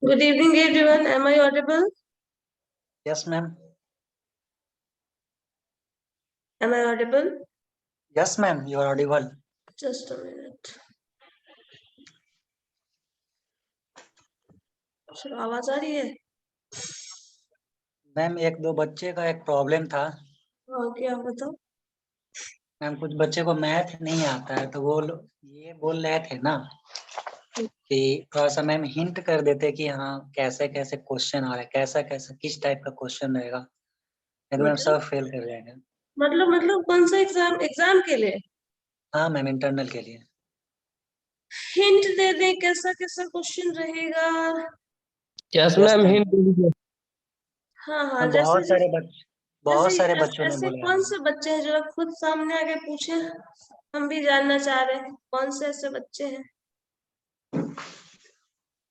Good evening, everyone. Am I audible? Yes, ma'am. Am I audible? Yes, ma'am. You are audible. Just a minute. Sir आवाज आ रही है? Ma'am एक दो बच्चे का एक प्रॉब्लम था। हाँ, क्या बताओ? मैम कुछ बच्चे को मैथ नहीं आता है, तो वो ये बोल रहे थे ना कि थोड़ा सा मैम हिंट कर देते कि हाँ कैसे कैसे क्वेश्चन आ रहा है, कैसा कैसा किस टाइप का क्वेश्चन रहेगा, नहीं तो मैम सब फेल कर जाएंगे। मतलब कौन सा एग्जाम के लिए? हाँ मैम, इंटरनल के लिए। हिंट दे दे कैसा कैसा क्वेश्चन रहेगा? Yes Yes, ma'am ma'am. Hint दीजिए। हाँ, बहुत सारे बच्चों ने ऐसे बोला कौन है। से बच्चे हैं जो खुद सामने आके पूछे? हम भी जानना चाह रहे हैं कौन से ऐसे बच्चे हैं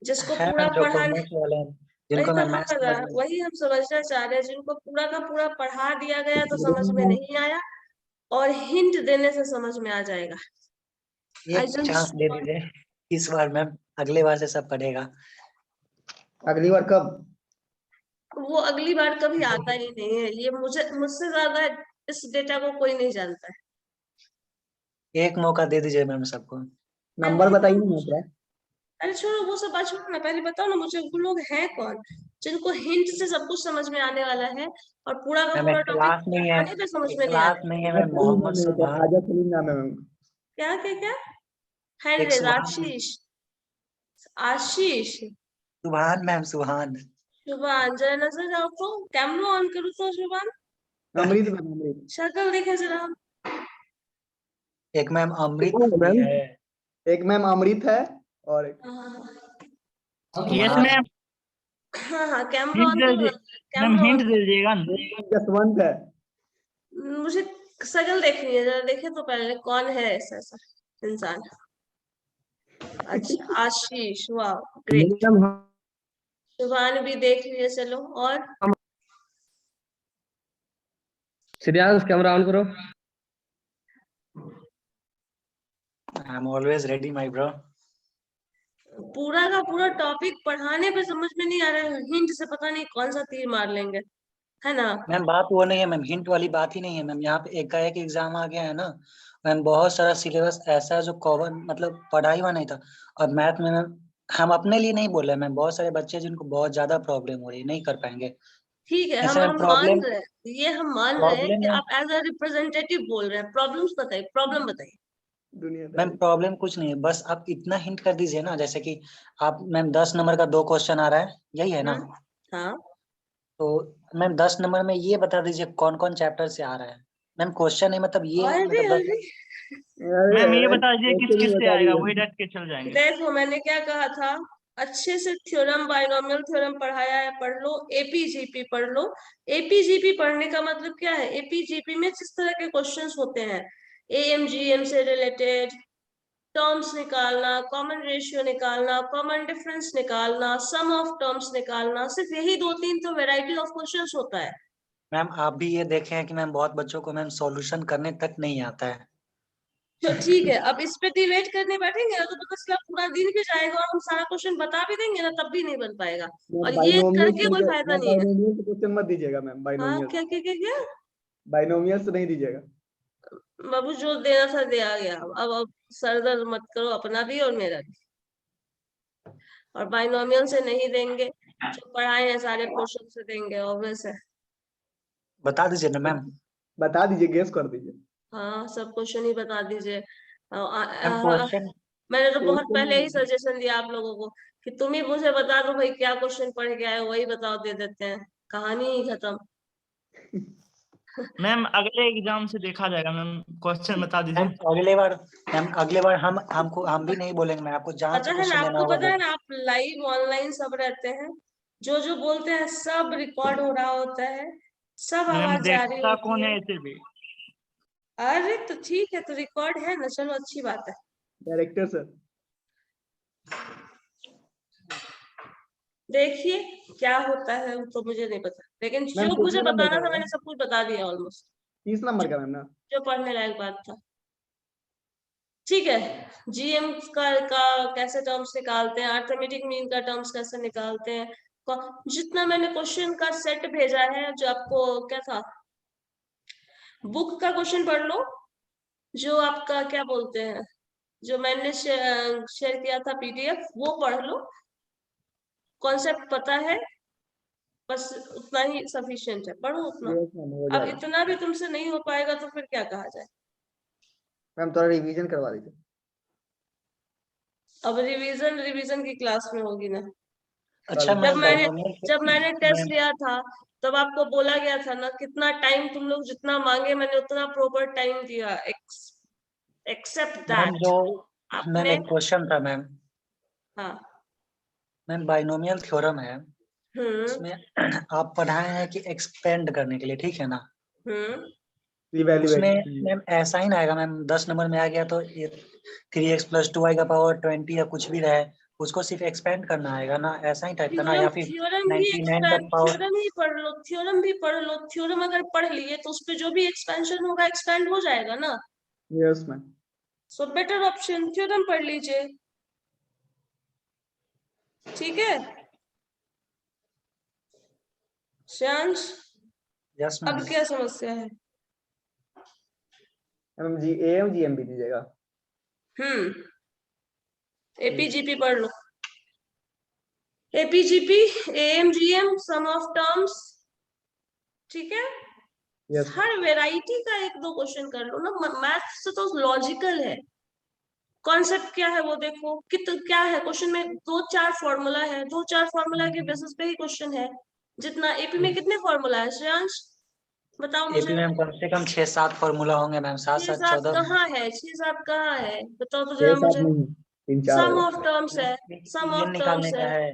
जिसको है पूरा मैम जो पढ़ाने, कॉमर्स वाले हैं, वही जिनको तो मैं मैथ हम समझ में वही हम समझना चाह रहे हैं, जिनको पूरा का पूरा पढ़ा दिया गया तो समझ में नहीं आया और हिंट देने से समझ में आ जाएगा। एक चांस दे दीजिए इस बार मैम, अगले बार से सब पढ़ेगा। अगली बार कब? वो अगली बार कभी आता ही नहीं है, ये मुझसे ज्यादा इस डेटा को कोई नहीं जानता है। एक मौका दे दीजिए मैम सबको। नंबर बताइए ना मेरा। अरे छोड़ो वो सब बात, छोड़ो ना, पहले बताओ ना मुझे वो लोग हैं कौन जिनको हिंट से सब कुछ समझ में आने वाला है और पूरा का मैम पूरा एक टॉपिक क्लास नहीं है, पढ़ाने पे समझ एक में नहीं आ क्लास रहा। नहीं है मैम। मोहम्मद सुभान। आजा सलीम नाम है मैम। क्या क्या क्या? हैंड एक रेज, सुभान। आशीष। आशीष। सुभान मैम, सुभान। शुभान, जरा नजर जाओ तो, कैमरा ऑन करो तो शुभान, अमृत मैम, अमृत। शक्ल देखे जरा। एक मैम अमृत हाँ, भी मैम। है। एक मैम अमृत है और एक यस सुभान। मैम। हाँ हाँ, कैमरा हिंट ऑन दे करो ना, मैम, कैमरा हिंट ऑन। दे दीजिएगा ना। जसवंत है। मुझे शक्ल देखनी है, जरा देखे तो पहले कौन है ऐसा ऐसा इंसान। अच्छा, आशीष, वाह ग्रेट। मैम शुभान भी देख लिए, चलो। और श्रेयांश कैमरा ऑन करो। I am always ready my bro. पूरा का पूरा टॉपिक पढ़ाने पे समझ में नहीं आ रहा है, हिंट से पता नहीं कौन सा तीर मार लेंगे, है ना? मैम बात वो नहीं है मैम, हिंट वाली बात ही नहीं है मैम। यहाँ पे एक का एक एग्जाम आ गया है ना मैम। बहुत सारा सिलेबस ऐसा है जो कवर मतलब पढ़ा हुआ नहीं था। और मैथ में मैम हम अपने लिए नहीं बोल रहे मैम, बहुत सारे बच्चे जिनको बहुत ज्यादा प्रॉब्लम हो रही है, नहीं कर पाएंगे। ठीक है, ऐसे में हम मान प्रॉब्लम रहे हैं, ये हम मान रहे हैं प्रॉब्लम कि में आप एज अ रिप्रेजेंटेटिव बोल रहे हैं। प्रॉब्लम्स बताइए, प्रॉब्लम बताइए। मैम प्रॉब्लम कुछ नहीं है, बस आप इतना हिंट कर दीजिए ना, जैसे कि आप मैम 10 नंबर का 2 क्वेश्चन आ रहा है, यही है ना? हाँ, तो मैम 10 नंबर में ये बता दीजिए कौन कौन चैप्टर से आ रहा है। मैम क्वेश्चन नहीं, मतलब ये अरे मतलब अरे, मैम ये बता दीजिए किस किस से बता आएगा, दीजिए। वही डट के चल जाएंगे। देखो मैंने क्या कहा था, अच्छे से थ्योरम, बाइनोमियल थ्योरम पढ़ाया है, पढ़ लो। एपीजीपी पढ़ लो। एपीजीपी पढ़ने का मतलब क्या है? एपीजीपी में जिस तरह के क्वेश्चंस होते हैं, एएमजीएम से रिलेटेड, टर्म्स निकालना, कॉमन रेशियो निकालना, कॉमन डिफरेंस निकालना, सम ऑफ टर्म्स निकालना, सिर्फ यही दो तीन तो वैरायटी ऑफ क्वेश्चंस होता है। मैम आप भी ये देखे हैं कि मैम बहुत बच्चों को मैम सॉल्यूशन करने तक नहीं आता है। तो ठीक है, अब इस पे डिबेट करने बैठेंगे ना तो पता चला पूरा दिन भी जाएगा और हम सारा क्वेश्चन बता भी देंगे ना, तब भी नहीं बन पाएगा, और ये करके कोई फायदा नहीं है। बाइनोमियल से क्वेश्चन मत दीजिएगा मैम। हाँ, बाइनोमियल क्या क्या क्या क्या? बाइनोमियल से नहीं दीजिएगा। बाबू जो देना था दे आ गया, अब सर दर्द मत करो, अपना भी और मेरा भी। और बाइनोमियल से नहीं देंगे, जो पढ़ाए हैं सारे क्वेश्चन से देंगे, ऑब्वियस है। बता दीजिए ना मैम। बता दीजिए, गेस कर दीजिए। हाँ, सब क्वेश्चन ही बता दीजिए। मैम क्वेश्चन मैंने तो बहुत पहले ही क्वेश्चन सजेशन दिया आप लोगों को कि तुम ही मुझे बता दो भाई, क्या क्वेश्चन पढ़ के आए हो, वही बताओ, दे देते हैं, कहानी ही खत्म। मैम अगले एग्जाम से देखा जाएगा मैम, क्वेश्चन बता दीजिए। मैम अगले बार हम भी नहीं बोलेंगे, मैं आपको जहाँ पता से है ना क्वेश्चन लेना आपको, होगा पता है ना, आप लाइव ऑनलाइन सब रहते हैं, जो जो बोलते हैं सब रिकॉर्ड हो रहा होता है, सब मैम आवाज जा रही देखता होती कौन है। है ऐसे भी। अरे तो ठीक है, तो रिकॉर्ड है ना, चलो अच्छी बात है। Director sir. देखिए क्या होता है वो तो मुझे नहीं पता, लेकिन मैम जो मुझे कितने नंबर बताना का था है? मैंने सब कुछ बता दिया ऑलमोस्ट, 30 नंबर का मैम ना? जो पढ़ने लायक बात था। ठीक है, जीएम का कैसे टर्म्स निकालते हैं, अर्थमेटिक मीन का टर्म्स कैसे निकालते हैं, जितना मैंने क्वेश्चन का सेट भेजा है, जो आपको क्या था, बुक का क्वेश्चन पढ़ लो, जो आपका क्या बोलते हैं, जो मैंने शेयर किया था पीडीएफ, वो पढ़ लो, कॉन्सेप्ट पता है, बस उतना ही सफिशिएंट है, पढ़ो उतना। यस मैम, हो अब जाएगा। इतना भी तुमसे नहीं हो पाएगा तो फिर क्या कहा जाए। मैम थोड़ा रिवीजन करवा दीजिए। अब रिवीजन रिवीजन की क्लास में होगी ना। अच्छा कल। जब मैम मैंने बाइनोमियल जब मैंने टेस्ट मैम लिया था, तब आपको बोला गया था ना, कितना टाइम तुम लोग जितना मांगे मैंने उतना प्रॉपर टाइम दिया, एक्सेप्ट मैम दैट जो मैम आपने। एक क्वेश्चन था मैम, हाँ। मैम बाइनोमियल थ्योरम है, हम्म। उसमें आप पढ़ाए हैं कि एक्सपेंड करने के लिए, ठीक है ना, हम्म। उसमें इवैल्यूएट। मैम ऐसा ही ना आएगा मैम, 10 नंबर में आ गया तो ये 3x + 2y का पावर 20 या कुछ भी रहे, उसको सिर्फ एक्सपेंड करना आएगा ना, ऐसा ही टाइप का ना, थ्योरम या फिर थ्योरम भी 99 का एक्सपेंड, पावर। थ्योरम ही पढ़ लो, थ्योरम भी पढ़ लो, थ्योरम अगर पढ़ लिए तो उसपे जो भी एक्सपेंशन होगा एक्सपेंड हो जाएगा ना। Yes ma'am. So better option theorem पढ़ लीजिए, ठीक है श्रेयांश। Yes ma'am. अब क्या समस्या है। मैम जी एएम जीएम भी दीजिएगा। एपीजीपी पढ़ लो, एपीजीपी, एएमजीएम, सम ऑफ टर्म्स, ठीक है। Yes ma'am. हर वैरायटी का एक दो क्वेश्चन कर लो ना, मैथ से तो लॉजिकल है, कॉन्सेप्ट क्या है वो देखो, क्या है क्वेश्चन में, दो चार फॉर्मूला है, दो चार फॉर्मूला के बेसिस पे ही क्वेश्चन है। जितना एपी में कितने फॉर्मूला है श्रेयांश, बताओ एपी मुझे। में कम से कम 6-7 फॉर्मूला होंगे मैम, 7 छह 7 सात 14। कहाँ है, छह सात कहाँ है, बताओ तो छह जरा सात मुझे। नहीं, 3 4 सम होगा। ऑफ टर्म्स है, एक सम एन ऑफ निकालने टर्म्स का है, है,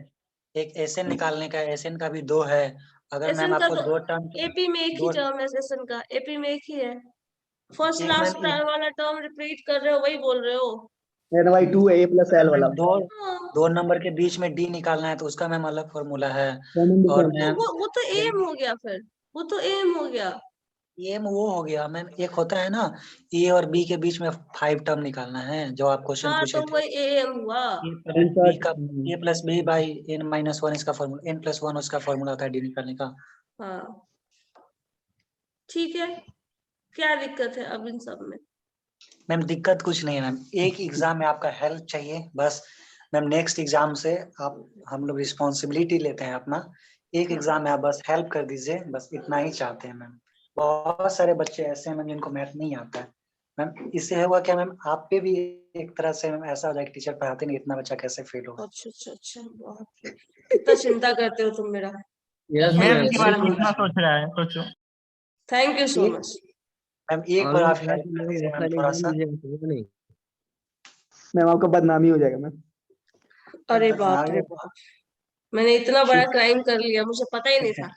एक एसएन निकालने का है, एसएन का भी 2 है। अगर मैम एसएन का आपको तो 2 टर्म के एपी में एक ही दो टर्म है, एसएन का एपी में एक ही है, फर्स्ट एक मैम लास्ट वाला टर्म रिपीट कर रहे हो, वही बोल रहे हो। NY2 A + अगर L मैम वाला। हाँ, दो नंबर के बीच में डी निकालना है तो उसका मैम अलग फॉर्मूला है। कॉमन और डिफरेंस। मैम वो तो एम हो गया, फिर वो तो एम हो गया। एम वो हो गया मैम, एक होता है ना ए और बी के बीच में 5 टर्म निकालना है, जो आप क्वेश्चन हाँ पूछे तो थे। वही एम हुआ। ए प्लस बी का A+B/n-1 इसका फॉर्मूला, n+1 उसका फॉर्मूला होता है डी निकालने का। हाँ ठीक है, क्या दिक्कत है अब इन सब में। मैम दिक्कत कुछ नहीं है मैम, एक एग्जाम में आपका हेल्प चाहिए बस। मैम नेक्स्ट एग्जाम से आप, हम लोग रिस्पॉन्सिबिलिटी लेते हैं अपना, एक हाँ। एग्जाम में आप बस हेल्प कर दीजिए, बस इतना ही चाहते हैं मैम। बहुत सारे बच्चे ऐसे हैं मैम जिनको मैथ नहीं आता है मैम, इससे हुआ क्या मैम, आप पे भी एक तरह से मैम ऐसा हो जाए कि टीचर पढ़ाते नहीं, इतना बच्चा कैसे फेल होगा। अच्छा अच्छा अच्छा, बाप रे, कितना चिंता करते हो तुम मेरा। Yes ma'am ma'am. के बारे में कितना सोच रहा है, सोचो। थैंक यू सो एक मच। मैम एक बार ऑनलाइन आप क्लास हेल्प कर में दीजिए मैम ऑफलाइन थोड़ा एग्जाम सा। दीजिएगा नहीं। मैम आपका बदनामी हो जाएगा मैम। मैम अरे बाप रे बदनामी बाप, मैंने इतना बड़ा ठीक क्राइम कर लिया, मुझे पता ही नहीं है, था।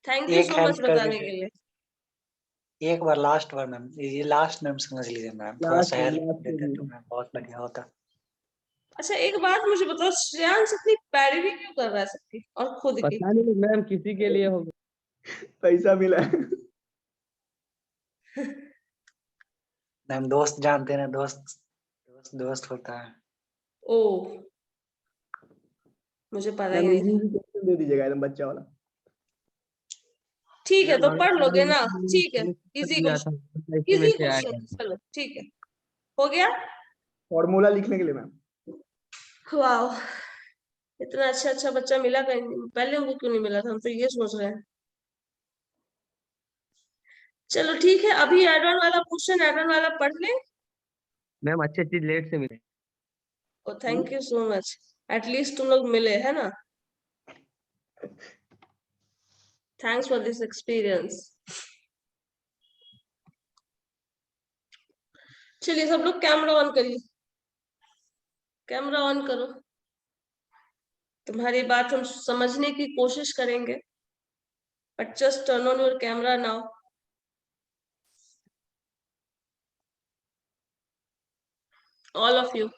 थैंक यू एक सो मच हेल्प कर बताने दीजिए, के लिए। एक बार लास्ट बार मैम, ये लास्ट मैम समझ लीजिए मैम, थोड़ा सा लास्ट हेल्प लास्ट देते तो में। मैम बहुत बढ़िया होता। अच्छा एक बात मुझे बताओ, श्रेयांश इतनी पैरवी क्यों कर रहा है सबकी और खुद की। पता नहीं मैम, किसी के लिए होगा। पैसा मिला है। मैम दोस्त जानते हैं ना, दोस्त दोस्त दोस्त होता है। ओ, मुझे पता ही मैम नहीं इजी था। इजी क्वेश्चन दे दीजिएगा एकदम बच्चा वाला। ठीक है मैम तो अगले पढ़ बार लोगे मैंने ना, ठीक है, इजी दिया था, क्वेश्चन, इसी में इजी से क्वेश्चन, आया। चलो ठीक है, हो गया। फॉर्मूला लिखने के लिए मैम। वाह, इतना अच्छा अच्छा बच्चा मिला कहीं पहले, हमको क्यों नहीं मिला था, हम तो ये सोच रहे हैं। चलो ठीक है, अभी एडवांस वाला क्वेश्चन, एडवांस वाला पढ़ ले। मैम अच्छी चीज लेट से मिले। Oh thank you so much, at least तुम लोग मिले है ना, थैंक्स फॉर दिस एक्सपीरियंस। चलिए सब लोग कैमरा ऑन करिए, कैमरा ऑन करो, तुम्हारी बात हम समझने की कोशिश करेंगे, but just turn on your camera now. All of you,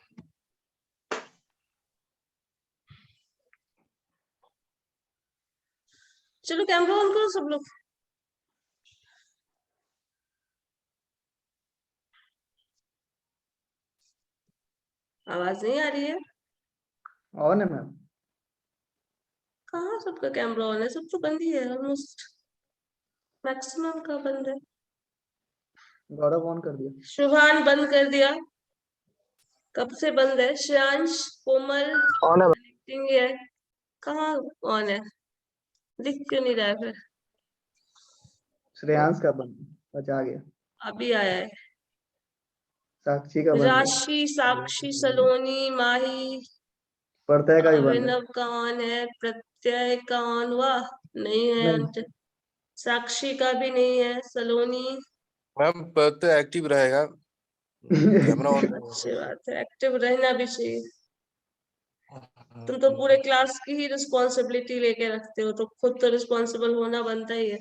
चलो कैमरा ऑन करो सब लोग। आवाज नहीं आ रही है? ऑन है मैम। कहाँ सबका कैमरा ऑन है? सब तो बंद ही है, ऑलमोस्ट मैक्सिमम का बंद है। गौरव ऑन कर दिया। शुभान बंद कर दिया, कब से बंद है? श्रेयांश, कोमल ऑन है। कनेक्टिंग है, कहाँ ऑन है? दिख क्यों नहीं रहा है फिर? श्रेयांश का बंद, अच्छा आ गया। अभी आया है। साक्षी का बंद है। राशि, साक्षी, सलोनी, माही, प्रत्यय का भी बंद है। अभिनव का ऑन है, प्रत्यय का ऑन हुआ नहीं है, नहीं। साक्षी का भी नहीं है, सलोनी मैम तो एक्टिव रहेगा, कैमरा ऑन अच्छी बात है, एक्टिव रहना भी चाहिए। तुम तो पूरे क्लास की ही रिस्पॉन्सिबिलिटी लेके रखते हो, तो खुद तो रिस्पॉन्सिबल होना बनता ही है।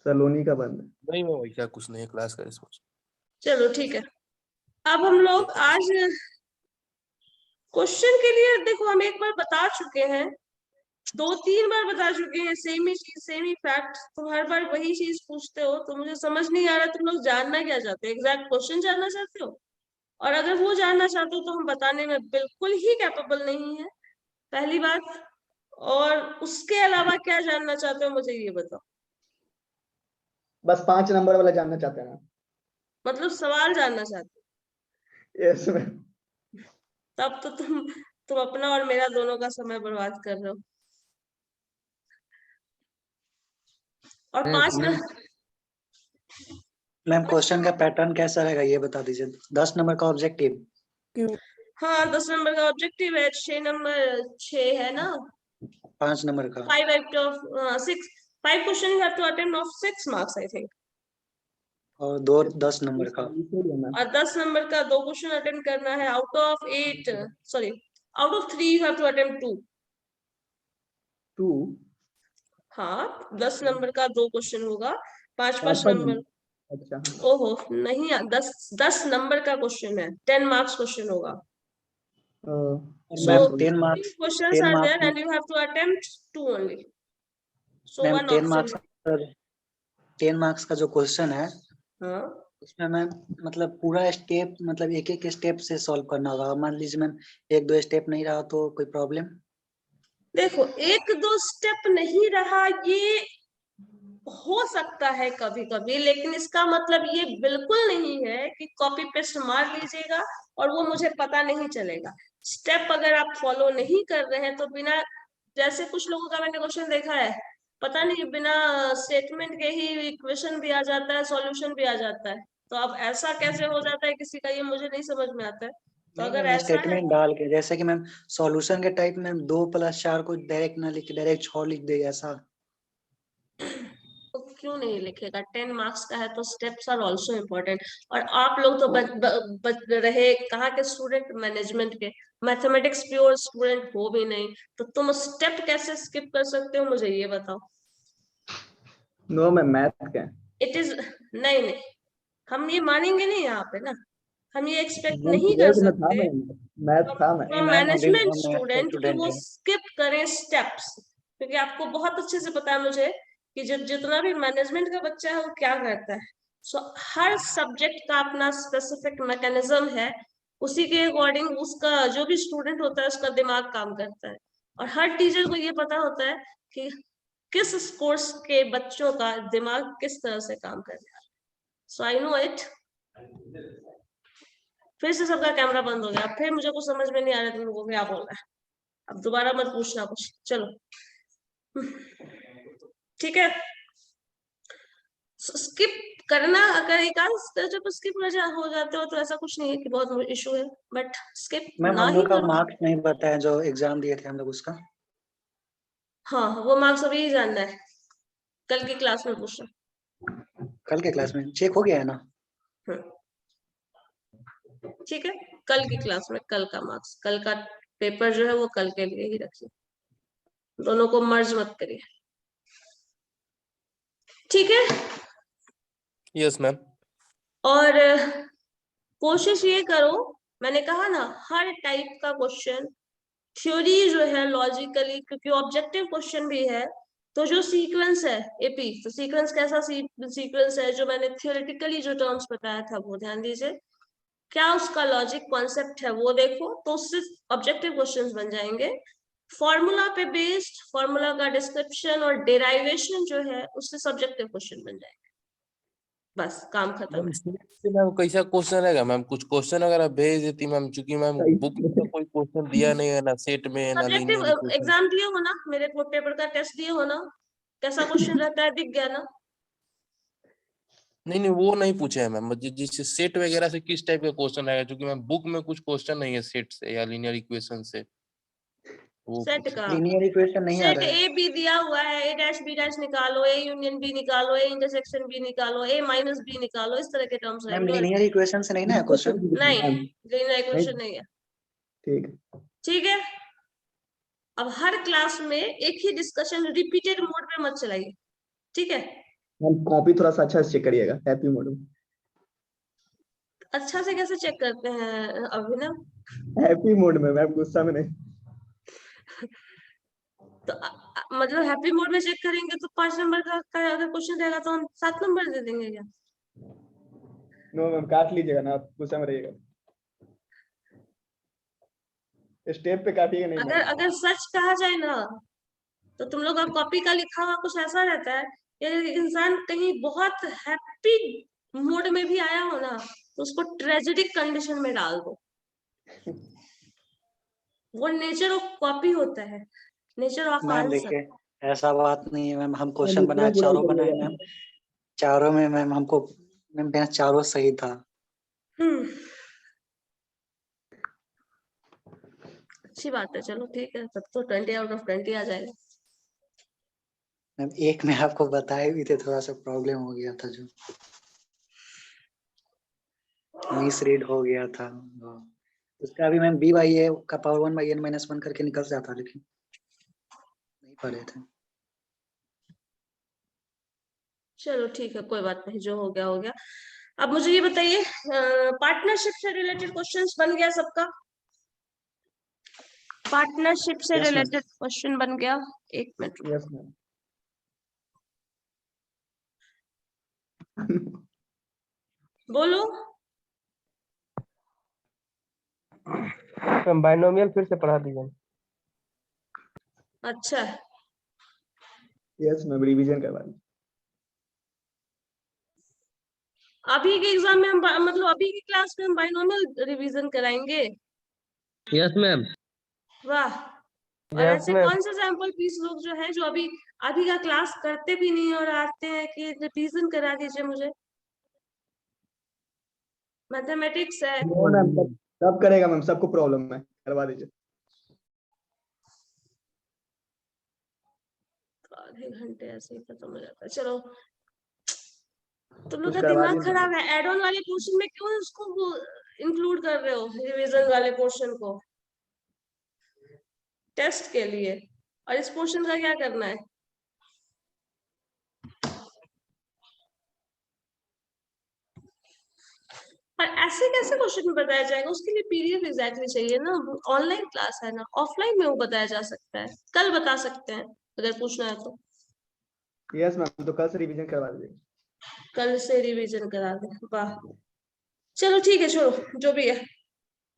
सलोनी का बंद है। नहीं मैम वैसा कुछ नहीं है क्लास का रिस्पॉन्स। चलो ठीक है, अब हम लोग आज क्वेश्चन के लिए, देखो हम एक बार बता चुके हैं, 2-3 बार बता चुके हैं, सेम ही चीज, सेम ही फैक्ट, तुम हर बार वही चीज पूछते हो, तो मुझे समझ नहीं आ रहा तुम लोग जानना क्या चाहते हो? एग्जैक्ट क्वेश्चन जानना चाहते हो? और अगर वो जानना चाहते हो तो हम बताने में बिल्कुल ही कैपेबल नहीं है, पहली बात। और उसके अलावा क्या जानना चाहते हो मुझे ये बताओ। बस 5 नंबर वाला जानना चाहते हैं। मतलब सवाल जानना चाहते यस मैम। हो? तब तो तुम अपना और मेरा दोनों का समय बर्बाद कर रहे हो। और 5 मैम क्वेश्चन का पैटर्न कैसा रहेगा ये बता दीजिए। 10 नंबर का ऑब्जेक्टिव। हाँ 10 नंबर का ऑब्जेक्टिव है, 6 नंबर 6 है ना, 5 नंबर का 5 out of 6, 5 question you have to attempt of 6 marks I think, और 2 10 नंबर का। और 10 नंबर का 2 क्वेश्चन अटेम्प्ट करना है, out of 8 sorry out of 3 you have to attempt 2। हाँ 10 नंबर का 2 क्वेश्चन होगा, 5 नंबर। अच्छा ओहो नहीं, 10 नंबर का क्वेश्चन है, 10 मार्क्स क्वेश्चन होगा। Ma'am So 10 3 marks questions 10 are there marks and you have to attempt 2 only. So ma'am one 10 option. Marks 10 marks का जो क्वेश्चन है हाँ उसमें मैम मतलब पूरा स्टेप, मतलब एक एक स्टेप से सॉल्व करना होगा। मान लीजिए मैम 1-2 स्टेप नहीं रहा तो कोई प्रॉब्लम? देखो 1-2 स्टेप नहीं रहा ये हो सकता है कभी कभी, लेकिन इसका मतलब ये बिल्कुल नहीं है कि कॉपी पेस्ट मार लीजिएगा और वो मुझे पता नहीं चलेगा। स्टेप अगर आप फॉलो नहीं कर रहे हैं तो बिना, जैसे कुछ लोगों का मैंने क्वेश्चन देखा है, पता नहीं बिना स्टेटमेंट के ही इक्वेशन भी आ जाता है, सॉल्यूशन भी आ जाता है। तो अब ऐसा कैसे हो जाता है किसी का, ये मुझे नहीं समझ में आता है। तो नहीं अगर मैम ऐसा है स्टेटमेंट डाल के, जैसे कि मैम सॉल्यूशन के टाइप में 2 + 4 को डायरेक्ट ना लिख के डायरेक्ट 6 लिख दे ऐसा। तो क्यों नहीं लिखेगा? 10 मार्क्स का है तो स्टेप्स आर आल्सो इम्पोर्टेंट। और आप लोग तो बच रहे कहाँ के स्टूडेंट, मैनेजमेंट के, मैथमेटिक्स प्योर स्टूडेंट हो भी नहीं, तो तुम स्टेप कैसे स्किप कर सकते हो मुझे ये बताओ। नो मैं मैथ का। इट इज नहीं नहीं, हम ये मानेंगे नहीं यहाँ पे ना, हम ये एक्सपेक्ट वो नहीं कर ट्वेल्थ में था सकते मैथ था मैं। नहीं मैम अभी मैनेजमेंट हम मैथ के स्टूडेंट कि स्टूडेंट वो हैं। स्किप करें स्टेप्स, क्योंकि आपको बहुत अच्छे से पता है मुझे कि जितना भी मैनेजमेंट का बच्चा है वो क्या करता है। सो हर सब्जेक्ट का अपना स्पेसिफिक मैकेनिज्म है, उसी के अकॉर्डिंग उसका जो भी स्टूडेंट होता है उसका दिमाग काम करता है। और हर टीचर को ये पता होता है कि किस कोर्स के बच्चों का दिमाग किस तरह से काम कर रहा है। सो आई नो इट। फिर से सबका कैमरा बंद हो गया, फिर मुझे कुछ समझ में नहीं आ रहा तुम लोगों को क्या बोल रहा है। अब दोबारा मत पूछना कुछ, चलो ठीक है। स्किप करना, अगर एक आध जब स्किप हो जाते हो तो ऐसा कुछ नहीं है कि बहुत इशू है, बट स्किप मैम ना हम ही लोग का करो। मार्क्स नहीं बताया जो एग्जाम दिए थे हम लोग उसका। हाँ वो मार्क्स अभी ही जानना है, कल की क्लास में पूछना। कल के क्लास में चेक हो गया है ना? ठीक है, कल की क्लास में कल का मार्क्स, कल का पेपर जो है वो कल के लिए ही रखिए, दोनों को मर्ज मत करिए, ठीक है। Yes ma'am. और कोशिश ये करो, मैंने कहा ना हर टाइप का क्वेश्चन थ्योरी जो है लॉजिकली, क्योंकि ऑब्जेक्टिव क्वेश्चन भी है, तो जो सीक्वेंस है एपी, तो सीक्वेंस कैसा सीक्वेंस है जो मैंने थियोरेटिकली जो टर्म्स बताया था वो ध्यान दीजिए। क्या उसका लॉजिक कॉन्सेप्ट है वो देखो, तो उससे ऑब्जेक्टिव क्वेश्चंस बन जाएंगे। फॉर्मूला पे बेस्ड, फॉर्मूला का डिस्क्रिप्शन और डेराइवेशन जो है उससे सब्जेक्टिव क्वेश्चन बन जाएंगे। बस काम खत्म मैम है। इससे मैम कैसा क्वेश्चन रहेगा मैम? कुछ क्वेश्चन अगर आप भेज देती मैम, चूंकि मैम सही। बुक में तो कोई क्वेश्चन दिया नहीं है, ना सेट में ना सब्जेक्टिव लीनियर इक्वेशन। एग्जाम दिए हो ना, मेरे पेपर का टेस्ट दिए हो ना, कैसा क्वेश्चन रहता है दिख गया ना। नहीं नहीं, वो नहीं पूछे हैं मैम, जिस सेट वगैरह से किस टाइप का क्वेश्चन आएगा, क्योंकि मैम बुक में कुछ क्वेश्चन नहीं है सेट से या लीनियर इक्वेशन से, वो सेट पूछे। का लीनियर इक्वेशन नहीं आ सेट रहा है। ए बी दिया हुआ है, ए डैश बी डैश निकालो, ए यूनियन बी निकालो, ए इंटरसेक्शन बी निकालो, ए माइनस बी निकालो, इस तरह के टर्म्स मैम रहेंगे। और लीनियर इक्वेशन से नहीं ना है क्वेश्चन? नहीं, मैम, लीनियर इक्वेशन नहीं है। ठीक है। ठीक है, अब हर क्लास में एक ही डिस्कशन रिपीटेड मोड पे मत चलाइए, ठीक है। मैम कॉपी थोड़ा सा अच्छा से चेक करिएगा हैप्पी मोड में। अच्छा से कैसे चेक करते हैं अभिनव? हैप्पी मोड में मैम, गुस्सा में नहीं। तो मतलब हैप्पी मोड में चेक करेंगे तो 5 नंबर का अगर क्वेश्चन रहेगा तो हम 7 नंबर दे देंगे क्या? नो मैम, काट लीजिएगा ना, आप गुस्सा में रहिएगा। स्टेप पे काटिएगा नहीं अगर मैम। अगर सच कहा जाए ना, तो तुम लोग का कॉपी का लिखा हुआ कुछ ऐसा रहता है कि इंसान कहीं बहुत हैप्पी मूड में भी आया हो ना, तो उसको ट्रेजेडिक कंडीशन में डाल दो। वो नेचर ऑफ कॉपी होता है, नेचर ऑफ मैम आंसर। देखिए, ऐसा बात नहीं है मैम, हम मैम क्वेश्चन इतना बनाए, बुरा चारों बनाए करिएगा। मैम। चारों में मैम हमको, मैम मेरा चारों सही था। हम्म, अच्छी बात है, चलो ठीक है, तब तो 20 आउट ऑफ 20 आ जाएगा। मैम एक में आपको बताए भी थे, थोड़ा सा प्रॉब्लम हो गया था, जो मिस रीड हो गया था। उसका अभी मैम बी बाई ए का पावर 1/n-1 करके निकल जाता, लेकिन नहीं पढ़े थे। चलो ठीक है, कोई बात नहीं, जो हो गया हो गया। अब मुझे ये बताइए, पार्टनरशिप से रिलेटेड क्वेश्चंस बन गया सबका? पार्टनरशिप से यस मैम। रिलेटेड क्वेश्चन बन गया? एक मिनट रुको। Yes ma'am. बोलो। बाइनोमियल फिर से पढ़ा दीजिए। अच्छा, यस मैम, रिवीजन करवा लीजिए। अभी के एग्जाम में हम मतलब अभी की क्लास में हम बाइनोमियल रिवीजन कराएंगे? Yes ma'am. वाह। और यस ऐसे मैम। कौन से सैंपल पीस लोग जो है जो अभी अभी का क्लास करते भी नहीं और आते हैं कि रिवीजन करा दीजिए मुझे? मैथमेटिक्स है। नो मैम, सब करेगा मैम, सबको प्रॉब्लम है, करवा दीजिए। आधे घंटे ऐसे ही खत्म हो जाता है। चलो, तुम लोग कुछ का करवा दिमाग दीजिए। खराब है, एड ऑन वाले पोर्शन में क्यों उसको इंक्लूड कर रहे हो, रिवीजन वाले पोर्शन को टेस्ट के लिए, और इस पोर्शन का क्या करना है? और ऐसे कैसे क्वेश्चन में बताया जाएगा? उसके लिए पीडीएफ एग्जैक्टली चाहिए ना, ऑनलाइन क्लास है ना, ऑफलाइन में वो बताया जा सकता है, कल बता सकते हैं अगर पूछना है तो। यस मैम, तो कल से रिवीजन करवा दीजिए। कल से रिवीजन करा दे, वाह। चलो ठीक है, छोड़ो जो भी है।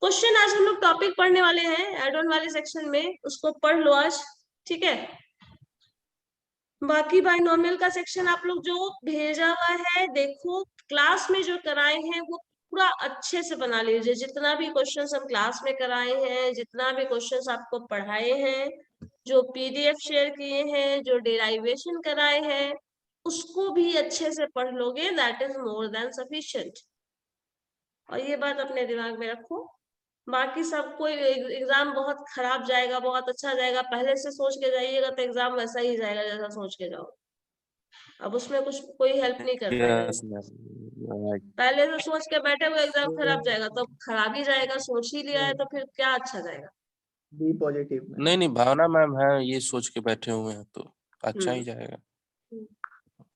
क्वेश्चन आज हम लोग टॉपिक पढ़ने वाले हैं एड ऑन वाले सेक्शन में, उसको पढ़ लो आज, ठीक है। बाकी बाइनोमियल का सेक्शन आप लोग जो भेजा हुआ है देखो, क्लास में जो कराए हैं वो पूरा अच्छे से बना लीजिए। जितना भी क्वेश्चंस हम क्लास में कराए हैं, जितना भी क्वेश्चंस आपको पढ़ाए हैं, जो पीडीएफ शेयर किए हैं, जो डेराइवेशन कराए हैं, उसको भी अच्छे से पढ़ लोगे, that is more than sufficient. और ये बात अपने दिमाग में रखो। बाकी सब कोई एग्जाम बहुत खराब जाएगा, बहुत अच्छा जाएगा, पहले से सोच के जाइएगा तो एग्जाम वैसा ही जाएगा जैसा सोच के जाओ। अब उसमें कुछ कोई हेल्प नहीं कर पाएगा। Yes ma'am. पहले से सोच के बैठे हुए एग्जाम खराब जाएगा तो खराब ही जाएगा, सोच ही लिया है तो फिर क्या अच्छा जाएगा? Be positive ma'am. नहीं नहीं, भावना मैम है, ये सोच के बैठे हुए हैं तो अच्छा ही हम्म। जाएगा।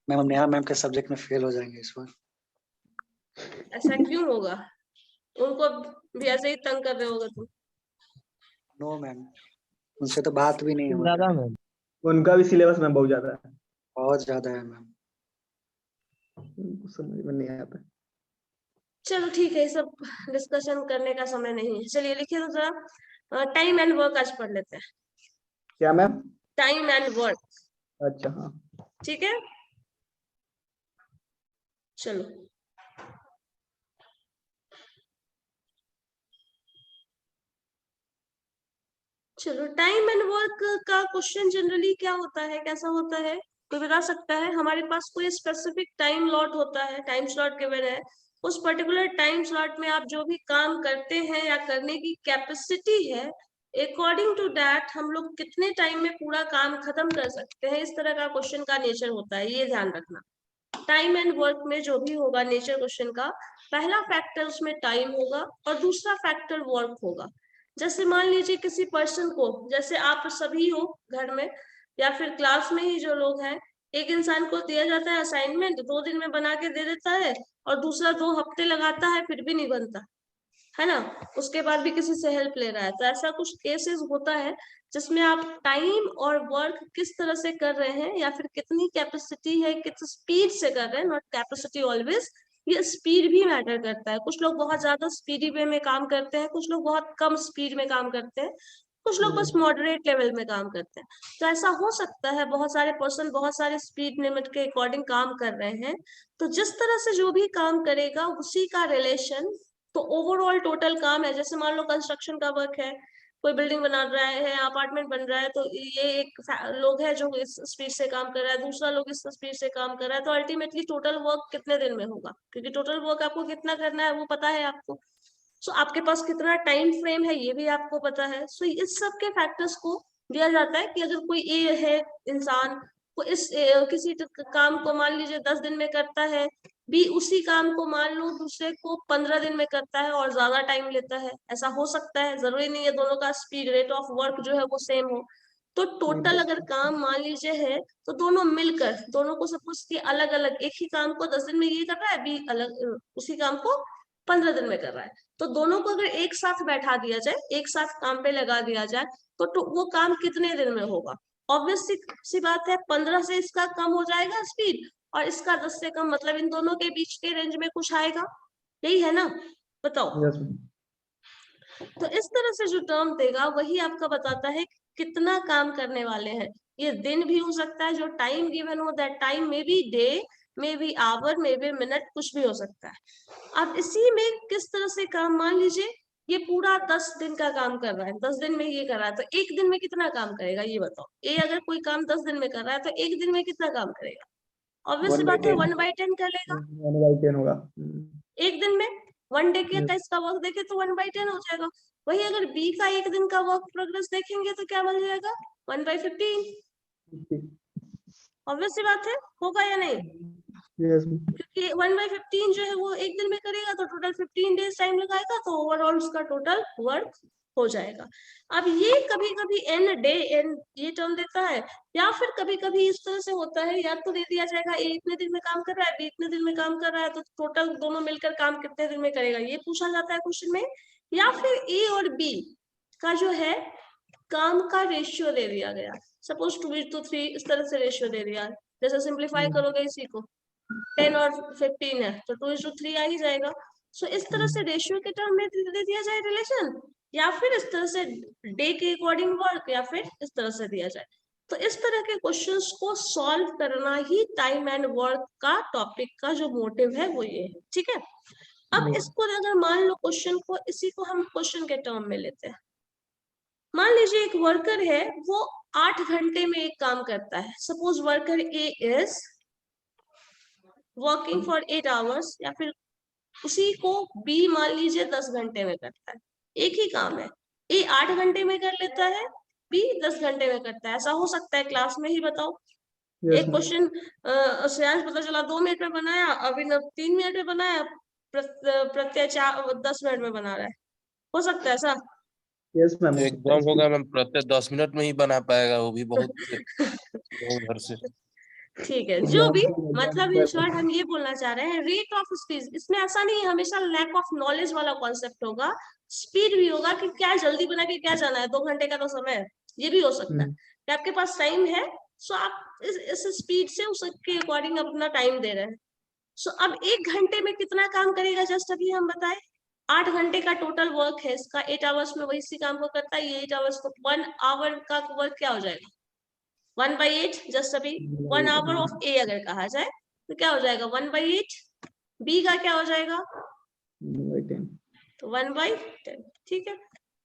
मैम हम नेहा मैम के सब्जेक्ट में फेल हो जाएंगे इस बार। ऐसा क्यों होगा? उनको भी ऐसे ही तंग कर रहे होगा तुम? नो मैम, उनसे तो बात भी नहीं होता ज्यादा है। मैम। उनका भी सिलेबस में बहुत ज्यादा है, बहुत ज्यादा है मैम। उनको समझ में नहीं आता। चलो ठीक है, ये सब डिस्कशन करने का समय नहीं है। चलिए लिखिए तो जरा, टाइम एंड वर्क आज पढ़ लेते हैं। क्या मैम? टाइम एंड वर्क, अच्छा हाँ। ठीक है। चलो चलो टाइम एंड वर्क का क्वेश्चन जनरली क्या होता है, कैसा होता है, कोई बता सकता है? हमारे पास कोई स्पेसिफिक टाइम लॉट होता है, टाइम स्लॉट गिवन है, उस पर्टिकुलर टाइम स्लॉट में आप जो भी काम करते हैं या करने की कैपेसिटी है, अकॉर्डिंग टू दैट हम लोग कितने टाइम में पूरा काम खत्म कर सकते हैं, इस तरह का क्वेश्चन का नेचर होता है, ये ध्यान रखना। टाइम एंड वर्क में जो भी होगा नेचर क्वेश्चन का, पहला फैक्टर उसमें टाइम होगा और दूसरा फैक्टर वर्क होगा। जैसे मान लीजिए किसी पर्सन को, जैसे आप सभी हो घर में या फिर क्लास में ही जो लोग हैं, एक इंसान को दिया जाता है असाइनमेंट, 2 दिन में बना के दे देता है और दूसरा 2 हफ्ते लगाता है, फिर भी नहीं बनता है ना, उसके बाद भी किसी से हेल्प ले रहा है। तो ऐसा कुछ केसेस होता है जिसमें आप टाइम और वर्क किस तरह से कर रहे हैं या फिर कितनी कैपेसिटी है, किस स्पीड से कर रहे हैं, नॉट कैपेसिटी ऑलवेज, ये स्पीड भी मैटर करता है। कुछ लोग बहुत ज्यादा स्पीडी वे में काम करते हैं, कुछ लोग बहुत कम स्पीड में काम करते हैं, कुछ लोग बस मॉडरेट लेवल में काम करते हैं। तो ऐसा हो सकता है बहुत सारे पर्सन बहुत सारे स्पीड लिमिट के अकॉर्डिंग काम कर रहे हैं, तो जिस तरह से जो भी काम करेगा उसी का रिलेशन, तो ओवरऑल टोटल काम है। जैसे मान लो कंस्ट्रक्शन का वर्क है, कोई बिल्डिंग बना रहा है, अपार्टमेंट बन रहा है, तो ये एक लोग है जो इस स्पीड से काम कर रहा है, दूसरा लोग इस स्पीड से काम कर रहा है, तो अल्टीमेटली टोटल वर्क कितने दिन में होगा, क्योंकि टोटल वर्क आपको कितना करना है वो पता है आपको। सो आपके पास कितना टाइम फ्रेम है ये भी आपको पता है। सो इस सब के फैक्टर्स को दिया जाता है कि अगर कोई ए है इंसान, को इस किसी काम को मान लीजिए 10 दिन में करता है, बी उसी काम को मान लो दूसरे को 15 दिन में करता है और ज्यादा टाइम लेता है, ऐसा हो सकता है। जरूरी नहीं है दोनों का स्पीड रेट ऑफ वर्क जो है वो सेम हो। तो टोटल अगर काम मान लीजिए है, तो दोनों मिलकर, दोनों को सपोज कि अलग अलग, एक ही काम को 10 दिन में ये कर रहा है, बी अलग उसी काम को 15 दिन में कर रहा है, तो दोनों को अगर एक साथ बैठा दिया जाए, एक साथ काम पे लगा दिया जाए, तो वो काम कितने दिन में होगा? ऑब्वियस सी बात है, 15 से इसका कम हो जाएगा स्पीड और इसका 10 से कम, मतलब इन दोनों के बीच के रेंज में कुछ आएगा, यही है ना? बताओ। Yes ma'am. तो इस तरह से जो टर्म देगा वही आपका बताता है कितना काम करने वाले हैं। ये दिन भी हो सकता है, जो टाइम गिवन हो, that time may be day, may be hour, may be minute, कुछ भी हो सकता है। अब इसी में किस तरह से काम, मान लीजिए ये पूरा 10 दिन का काम कर रहा है, 10 दिन में ये कर रहा है, तो एक दिन में कितना काम करेगा ये बताओ? ए अगर कोई काम 10 दिन में कर रहा है तो एक दिन में कितना काम करेगा? ऑब्वियसली बात है 1/10 कर लेगा 1/10 होगा। एक दिन में। 1 डे का इसका वर्क देखे तो 1/10 हो जाएगा। वही अगर बी का एक दिन का वर्क प्रोग्रेस देखेंगे तो क्या बन जाएगा? 1/15। ऑब्वियसली बात है, होगा या नहीं? यस क्योंकि 1/15 जो है वो एक दिन में करेगा तो टोटल 15 डेज टाइम लगाएगा, तो ओवरऑल उसका टोटल वर्क हो जाएगा। अब ये कभी कभी एन डे एन ये टर्म देता है, या फिर कभी कभी इस तरह से होता है, या तो दे दिया जाएगा ए इतने दिन में काम कर रहा है, बी इतने दिन में काम कर रहा है, तो टोटल दोनों मिलकर काम कितने दिन में करेगा ये पूछा जाता है क्वेश्चन में। या फिर ए और बी का जो है काम का रेशियो दे दिया गया, सपोज 2:3 इस तरह से रेशियो दे दिया। जैसे सिंप्लीफाई करोगे इसी को, 10 और 15 है तो 2:3 आ ही जाएगा। सो इस तरह से रेशियो के टर्म में दे दिया जाए रिलेशन, या फिर इस तरह से डे के अकॉर्डिंग वर्क, या फिर इस तरह से दिया जाए। तो इस तरह के क्वेश्चंस को सॉल्व करना ही टाइम एंड वर्क का टॉपिक का जो मोटिव है वो ये है, ठीक है। अब इसको अगर मान लो क्वेश्चन को, इसी को हम क्वेश्चन के टर्म में लेते हैं। मान लीजिए एक वर्कर है, वो 8 घंटे में एक काम करता है। Suppose worker A is working for 8 hours, या फिर उसी को बी मान लीजिए 10 घंटे में करता है, एक ही काम है। ए 8 घंटे में कर लेता है, बी 10 घंटे में करता है, ऐसा हो सकता है। क्लास में ही बताओ। एक क्वेश्चन श्रेयांश पता चला 2 मिनट में बनाया, अभिनव 3 मिनट में बनाया, प्रत्यय 10 मिनट में बना रहा है, हो सकता है ऐसा? Yes ma'am. एकदम होगा मैम, प्रत्येक 10 मिनट में ही बना पाएगा, वो भी बहुत घर से। ठीक है, जो भी, मतलब इन शॉर्ट हम ये बोलना चाह रहे हैं रेट ऑफ स्पीड, इसमें ऐसा नहीं है हमेशा लैक ऑफ नॉलेज वाला कॉन्सेप्ट होगा, स्पीड भी होगा कि क्या जल्दी बना के क्या जाना है, 2 घंटे का तो समय है, ये भी हो सकता है कि आपके पास टाइम है, सो आप इस स्पीड से उसके अकॉर्डिंग अपना टाइम दे रहे हैं। सो अब 1 घंटे में कितना काम करेगा, जस्ट अभी हम बताए 8 घंटे का टोटल वर्क है इसका, 8 आवर्स में वही इसी काम को करता है, ये 8 आवर्स को 1 आवर का वर्क क्या हो जाएगा 1/8, जस्ट अभी 1 आवर ऑफ ए अगर कहा जाए तो क्या हो जाएगा 1/8, बी का क्या हो जाएगा 1/10। तो 1/10, ठीक है।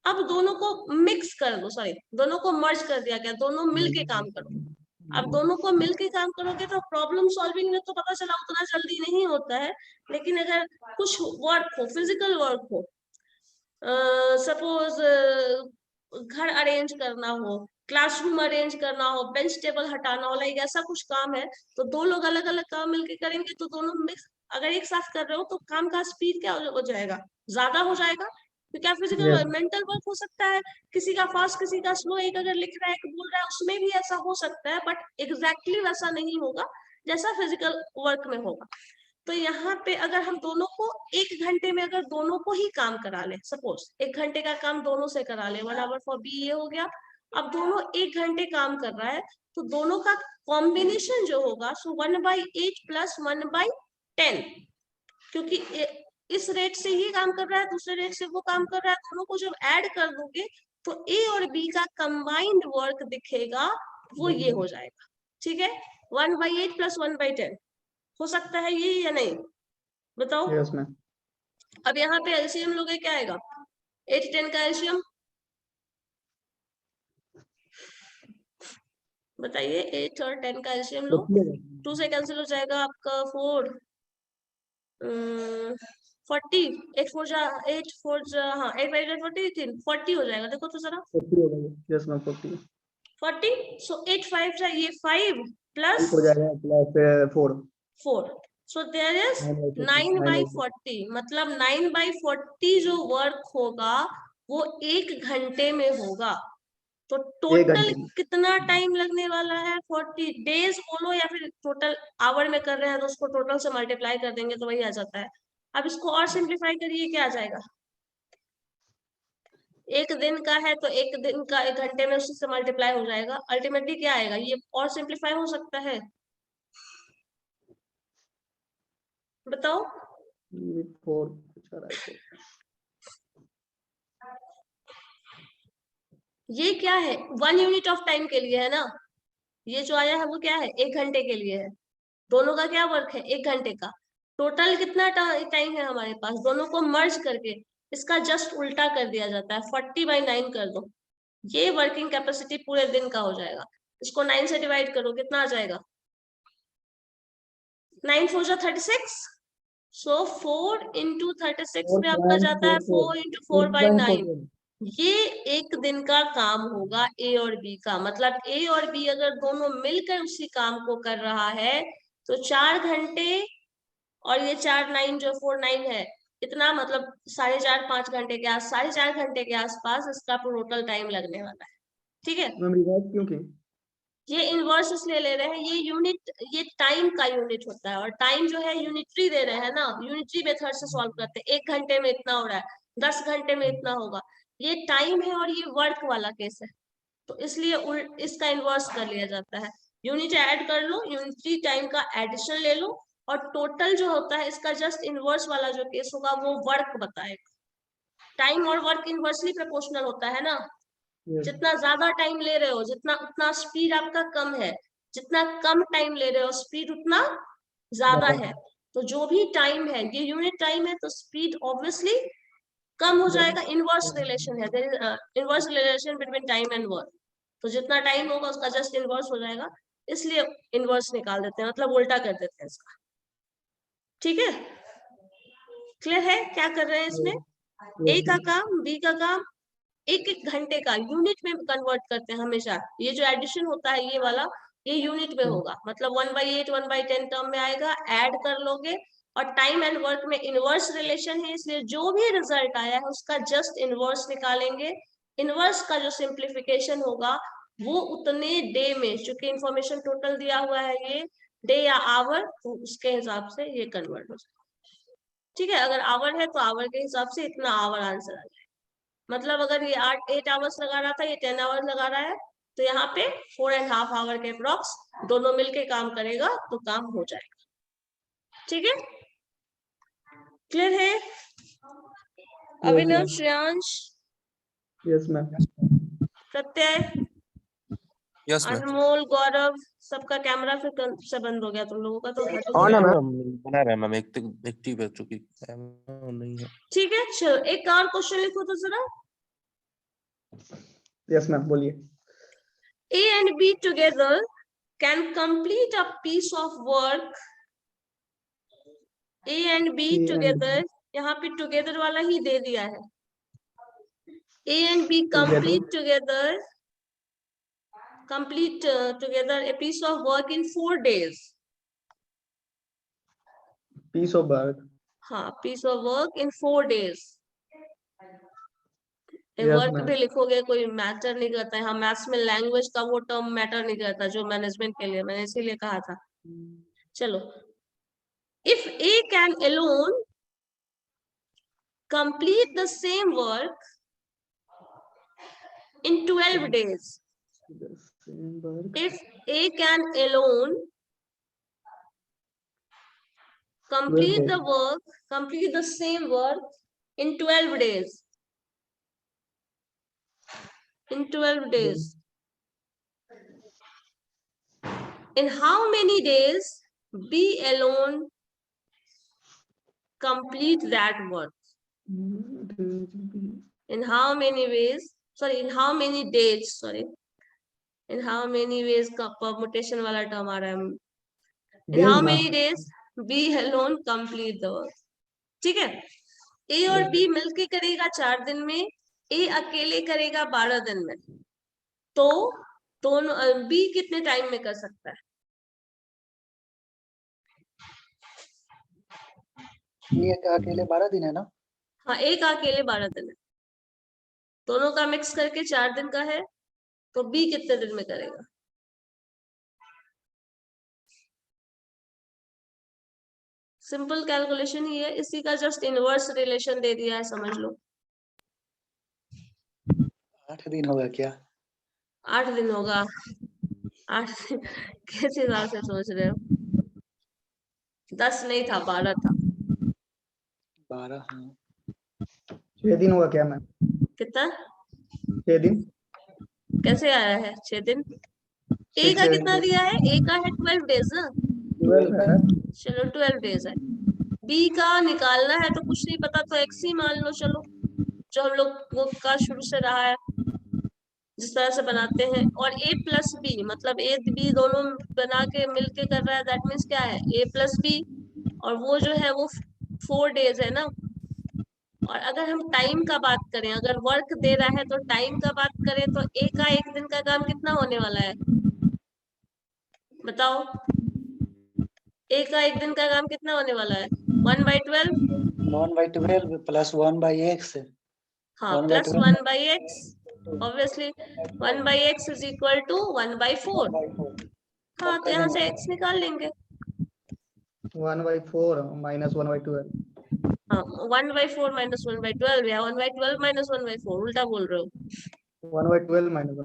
अब दोनों को मिक्स कर दो, सॉरी दोनों को मर्ज कर दिया गया, दोनों मिलके काम करो। अब दोनों को मिलके काम करोगे तो प्रॉब्लम सॉल्विंग में तो पता चला उतना जल्दी नहीं होता है, लेकिन अगर कुछ वर्क हो, फिजिकल वर्क हो, सपोज घर अरेंज करना हो, क्लासरूम अरेंज करना हो, बेंच टेबल हटाना हो, लाइक ऐसा कुछ काम है तो दो लोग अलग अलग काम मिलके करेंगे तो दोनों मिक्स अगर एक साथ कर रहे हो तो काम का स्पीड क्या हो जाएगा, ज्यादा हो जाएगा। क्योंकि फिजिकल Yes. मेंटल वर्क हो सकता है, किसी का फास्ट किसी का स्लो, एक अगर लिख रहा है एक बोल रहा है, उसमें भी ऐसा हो सकता है, बट एग्जैक्टली वैसा नहीं होगा जैसा फिजिकल वर्क में होगा। तो यहाँ पे अगर हम दोनों को 1 घंटे में अगर दोनों को ही काम करा ले, सपोज 1 घंटे का काम दोनों से करा ले, 1 आवर फॉर बी, ये हो गया। अब दोनों 1 घंटे काम कर रहा है तो दोनों का कॉम्बिनेशन जो होगा सो 1/8 प्लस 1/10, क्योंकि इस रेट से ये काम कर रहा है, दूसरे रेट से वो काम कर रहा है, दोनों को जब ऐड कर दोगे तो ए और बी का कंबाइंड वर्क दिखेगा, वो ये हो जाएगा, ठीक है 1/8 प्लस 1/10 हो सकता है ये या नहीं, बताओ। Yes, ma'am. अब यहाँ पे एलसीएम लोगे क्या आएगा 8 10 का एलसीएम बताइए, 8 और 10 का एलसीएम लो, 2 से कैंसिल हो जाएगा आपका 4 40, 8 4 जा 8 4 जा, हाँ 8 5 जा 40 40 हो जाएगा, देखो तो जरा 40 हो गया। Yes, ma'am, 40 सो 8 5 जा ये 5 प्लस हो जाएगा प्लस 4 सो देयर इज 9/40, मतलब 9/40 जो वर्क होगा वो 1 घंटे में होगा। तो टोटल कितना टाइम लगने वाला है 40 डेज बोलो, या फिर टोटल आवर में कर रहे हैं तो उसको टोटल से मल्टीप्लाई कर देंगे तो वही आ जाता है। अब इसको और सिंप्लीफाई करिए, क्या आ जाएगा, 1 दिन का है तो 1 दिन का 1 घंटे में उससे मल्टीप्लाई हो जाएगा, अल्टीमेटली क्या आएगा, ये और सिंप्लीफाई हो सकता है, बताओ। 4 कुछ आ रहा है। ये क्या है 1 यूनिट ऑफ टाइम के लिए है ना, ये जो आया है वो क्या है 1 घंटे के लिए है, दोनों का क्या वर्क है 1 घंटे का। टोटल कितना टाइम है हमारे पास, दोनों को मर्ज करके इसका जस्ट उल्टा कर दिया जाता है, 40/9 कर दो, ये वर्किंग कैपेसिटी पूरे दिन का हो जाएगा। इसको 9 से डिवाइड करो, कितना आ जाएगा 9 4 जा 36, सो 4 into 36 में आपका जाता है 4 into 4/9, ये 1 दिन का काम होगा ए और बी का। मतलब ए और बी अगर दोनों मिलकर उसी काम को कर रहा है तो 4 घंटे और ये 4 9 जो 4 9 है, इतना मतलब 4.5 5 घंटे के 4.5 घंटे के आसपास इसका टोटल टाइम लगने वाला है, ठीक है। मैम रिवर्स क्यों की? ये इनवर्स इसलिए ले रहे हैं, ये यूनिट, ये टाइम का यूनिट होता है, और टाइम जो है यूनिटरी दे रहे हैं ना, यूनिटरी मेथड से सॉल्व करते हैं। 1 घंटे में इतना हो रहा है, 10 घंटे में इतना होगा, ये टाइम है और ये वर्क वाला केस है, तो इसलिए इसका इनवर्स कर लिया जाता है। यूनिट ऐड कर लो, यूनिटरी टाइम का एडिशन ले लो, और टोटल जो होता है इसका जस्ट इनवर्स वाला जो केस होगा वो वर्क बताएगा। टाइम और वर्क इनवर्सली प्रोपोर्शनल होता है ना, जितना ज्यादा टाइम ले रहे हो जितना उतना स्पीड आपका कम है, जितना कम टाइम ले रहे हो स्पीड उतना ज्यादा है। तो जो भी टाइम है ये यूनिट टाइम है तो स्पीड ऑब्वियसली कम हो जाएगा, इनवर्स रिलेशन है, there is inverse relation between time and work, तो जितना टाइम होगा उसका जस्ट इनवर्स हो जाएगा, इसलिए इनवर्स निकाल देते हैं, मतलब उल्टा कर देते हैं इसका, ठीक है। क्लियर है क्या कर रहे हैं इसमें, ए का काम बी का काम 1 घंटे का यूनिट में कन्वर्ट करते हैं हमेशा। ये जो एडिशन होता है ये वाला, ये यूनिट में होगा, मतलब 1/8 1/10 टर्म में आएगा, ऐड कर लोगे, और टाइम एंड वर्क में इनवर्स रिलेशन है, इसलिए जो भी रिजल्ट आया है उसका जस्ट इनवर्स निकालेंगे। इनवर्स का जो सिंप्लीफिकेशन होगा वो उतने डे में, चूंकि इंफॉर्मेशन टोटल दिया हुआ है ये डे या आवर, तो उसके हिसाब से ये कन्वर्ट हो जाएगा, ठीक है। अगर आवर है तो आवर के हिसाब से इतना आवर आंसर आ जाएगा। मतलब अगर ये 8 आवर्स लगा रहा था, ये 10 आवर्स लगा रहा है, तो यहाँ पे 4.5 आवर के अप्रॉक्स दोनों मिलके काम करेगा तो काम हो जाएगा, ठीक है, क्लियर है? अभिनव, श्रेयांश, यस मैम। प्रत्यय, यस मैम। अनमोल, गौरव, सबका कैमरा फिर कल से बंद हो गया तुम लोगों का, तो ऑन है मैम। बना रहा है मैम, एक्टिव है चूंकि नहीं है। ठीक है, चलो एक और क्वेश्चन लिखो तो जरा। यस मैम बोलिए। A and B together can complete a piece of work. A and B A and together, यहाँ पे together वाला ही दे दिया है। A and B complete together a piece of work in 4 days. Piece of work. हाँ, piece of work in 4 days. Yes, work ma'am. भी लिखोगे कोई matter नहीं करता है। हाँ, मैथ्स में लैंग्वेज का वो टर्म मैटर नहीं करता जो मैनेजमेंट के लिए, मैंने इसीलिए कहा था। चलो, if A can alone complete the same work in 12 days, if A can alone complete the same work in 12 days, in how many days B alone complete that work? In how many days का permutation वाला term आ रहा है। In how many days B alone complete the work? ठीक है, A और B मिलके करेगा 4 दिन में, A अकेले करेगा 12 दिन में, तो दोनों B कितने टाइम में कर सकता है? ये अकेले 12 दिन है ना? हाँ, A का अकेले 12 दिन है, दोनों का मिक्स करके 4 दिन का है, तो B कितने दिन में करेगा? सिंपल कैलकुलेशन ही है, इसी का जस्ट इनवर्स रिलेशन दे दिया है, समझ लो। 8 दिन होगा क्या? 8 दिन होगा। 8 किस हिसाब से सोच रहे हो? 10 नहीं था, 12 था। 12 हाँ। 6 दिन होगा क्या मैम? कितना? 6 दिन। कैसे आया है 6 दिन? ए का कितना दिया है? ए का है 12 डेज ना? 12 है। चलो 12 डेज है। बी का निकालना है तो कुछ नहीं पता तो एक्स ही मान लो, चलो जो हम लोग का शुरू से रहा है जिस तरह से बनाते हैं। और a प्लस बी मतलब a b दोनों बना के मिलके कर रहा है, दैट मीन्स क्या है? a प्लस बी, और वो जो है वो 4 डेज है ना। और अगर हम टाइम का बात करें, अगर वर्क दे रहा है तो टाइम का बात करें तो a का 1 दिन का काम कितना होने वाला है बताओ? a का 1 दिन का काम कितना होने वाला है? 1/12। 1/12 प्लस 1/x। हाँ, plus 1/x, obviously 1/x is equal to 1/4। हाँ, तो यहाँ से x निकाल लेंगे। 1/4 माइनस 1/12। हाँ, 1/4 माइनस 1/12 या 1/12 माइनस 1/4, उल्टा बोल रहे हो। 1/12 माइनस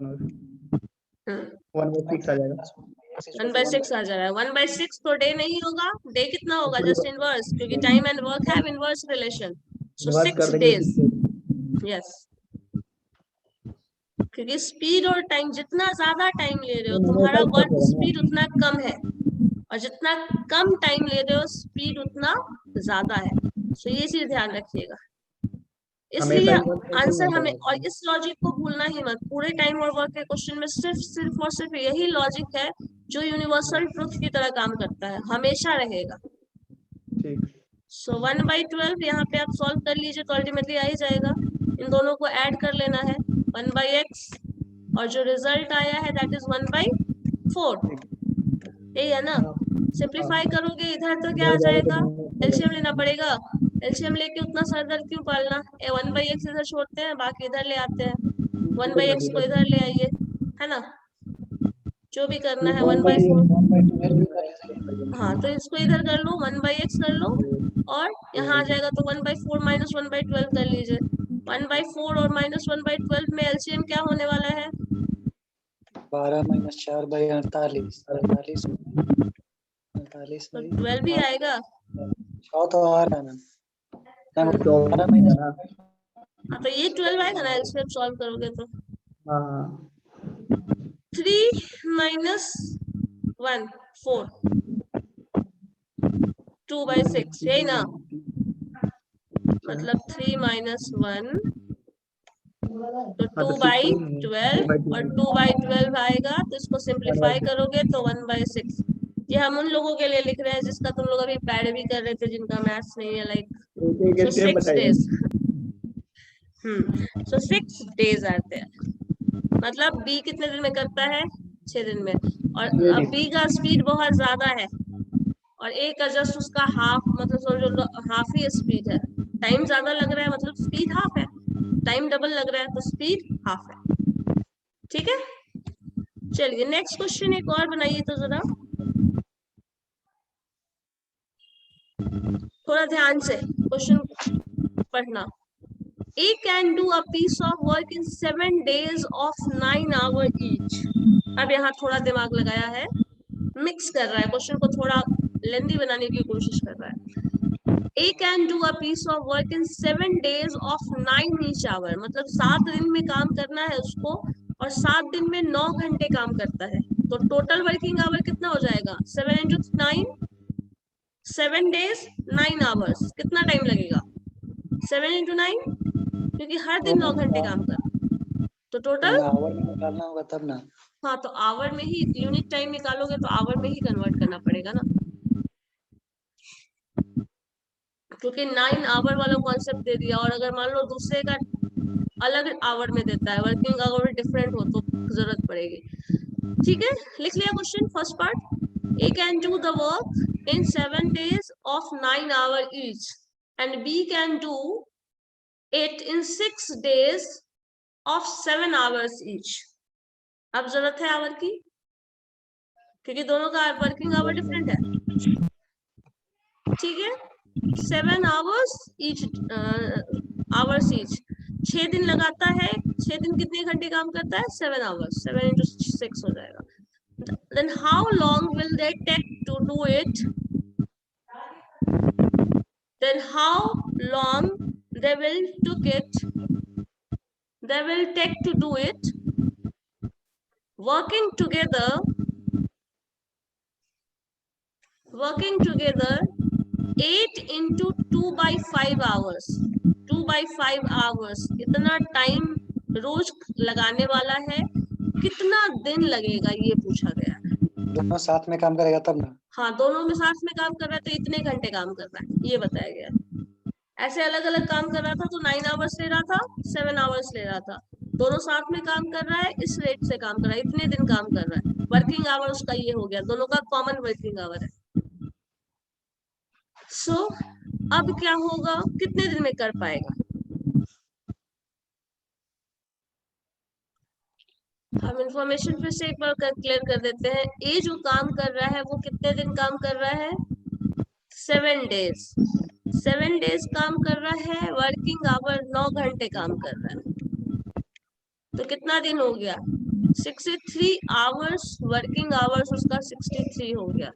1/6 आ जाएगा। 1/6 आ जा रहा है। 1/6 तो डे नहीं होगा, डे कितना होगा? जस्ट इनवर्स, क्योंकि time and work have inverse relation, so 6 days. Yes, क्योंकि स्पीड और टाइम, जितना ज्यादा टाइम ले रहे हो तुम्हारा वर्क स्पीड उतना कम है, और जितना कम टाइम ले रहे हो स्पीड उतना ज्यादा है। सो ये चीज ध्यान रखिएगा। इसलिए आंसर हमें, और इस लॉजिक को भूलना ही मत। पूरे टाइम और वर्क के क्वेश्चन में सिर्फ और सिर्फ यही लॉजिक है जो यूनिवर्सल ट्रुथ की तरह काम करता है, हमेशा रहेगा। ठीक। सो 1/12 यहाँ पे आप सॉल्व कर लीजिए तो अल्टीमेटली आ ही जाएगा। इन दोनों को ऐड कर लेना है, 1/x, और जो रिजल्ट आया है दैट इज 1/4। यही है ना? सिंप्लीफाई करोगे इधर तो क्या आ जाएगा? एलसीएम लेना पड़ेगा। एलसीएम लेके उतना सरदर्द क्यों पालना? 1/x इधर छोड़ते हैं, बाकी इधर ले आते हैं। 1/x को इधर ले आइए, है ना? जो भी करना है 1/4। हाँ, तो इसको इधर कर लो, 1/x कर लो, और यहाँ आ जाएगा तो 1/4 माइनस 1/12 कर लीजिए। 1/4 और माइनस 1/12 में एलसीएम क्या होने वाला है? 12 माइनस 4/48। 48 तो 12 ही आएगा। 6 तो आ रहा है मैम। मैम तो 12 महीने ना। हाँ तो ये 12 आएगा ना एलसीएम सॉल्व करोगे तो। हाँ 3 minus 1 4 2/6 यही ना, मतलब 3 minus 1 तो 2/12 और 2/12 आएगा तो इसको सिंप्लीफाई करोगे तो 1/6। ये हम उन लोगों के लिए लिख रहे हैं जिसका तुम लोग अभी पैड भी कर रहे थे, जिनका मैथ्स नहीं है, लाइक एक so स्टेप 6 बताइए। days। so 6 days आते हैं, मतलब बी कितने दिन में करता है, 6 दिन में। और अब बी का स्पीड बहुत ज्यादा है और ए का जस्ट उसका हाफ, मतलब समझो हाफ ही स्पीड है। टाइम ज्यादा लग रहा है मतलब स्पीड हाफ है, टाइम डबल लग रहा है तो स्पीड हाफ है। ठीक है, चलिए नेक्स्ट क्वेश्चन एक और बनाइए तो जरा, थोड़ा ध्यान से क्वेश्चन पढ़ना। A can do a piece of work in 7 days of 9 hours each। अब यहाँ थोड़ा दिमाग लगाया है, मिक्स कर रहा है, क्वेश्चन को थोड़ा लेंदी बनाने की कोशिश कर रहा है। A can do a piece of work in 7 days of 9 each hour, मतलब 7 दिन में काम करना है उसको और 7 दिन में 9 घंटे काम करता है, तो टोटल वर्किंग आवर कितना हो जाएगा, 7 into 9, 7 days 9 hours, कितना टाइम लगेगा, 7 into 9, क्योंकि हर दिन 9 घंटे काम कर, तो टोटल आवर में निकालना होगा तब ना। हाँ तो आवर में ही यूनिट टाइम निकालोगे तो आवर में ही कन्वर्ट करना पड़ेगा ना, क्योंकि 9 आवर वाला कॉन्सेप्ट दे दिया और अगर मान लो दूसरे का अलग आवर में देता है, वर्किंग आवर डिफरेंट हो तो जरूरत पड़ेगी। ठीक है, लिख लिया question first part. A can do the work in 7 days of 9 hours each and B can do it in 6 days of 7 hours each। अब जरूरत है आवर की, क्योंकि दोनों का वर्किंग आवर डिफरेंट है। ठीक है, 7 hours each, hours each, 6 दिन लगाता है, 6 दिन कितने घंटे काम करता है, 7 hours, 7 into 6 हो जाएगा। Then how long will they take to do it? Then how long they will take to do it? Working together 8 into 2/5 hours, 2/5 hours इतना टाइम रोज लगाने वाला है, कितना दिन लगेगा ये पूछा गया है। दोनों साथ में काम करेगा तब ना। हाँ दोनों में साथ में काम कर रहा है तो इतने घंटे काम कर रहा है ये बताया गया है। ऐसे अलग अलग काम कर रहा था तो 9 आवर्स ले रहा था, 7 आवर्स ले रहा था, दोनों साथ में काम कर रहा है, इस रेट से काम कर रहा है, इतने दिन काम कर रहा है, वर्किंग आवर उसका ये हो गया, दोनों का कॉमन वर्किंग आवर है। सो अब क्या होगा, कितने दिन में कर पाएगा, हम इंफॉर्मेशन फिर से एक बार क्लियर कर देते हैं। ए जो काम कर रहा है वो कितने दिन काम कर रहा है, 7 डेज, 7 डेज काम कर रहा है, वर्किंग आवर 9 घंटे काम कर रहा है, तो कितना दिन हो गया, 63 आवर्स, वर्किंग आवर्स उसका 63 हो गया,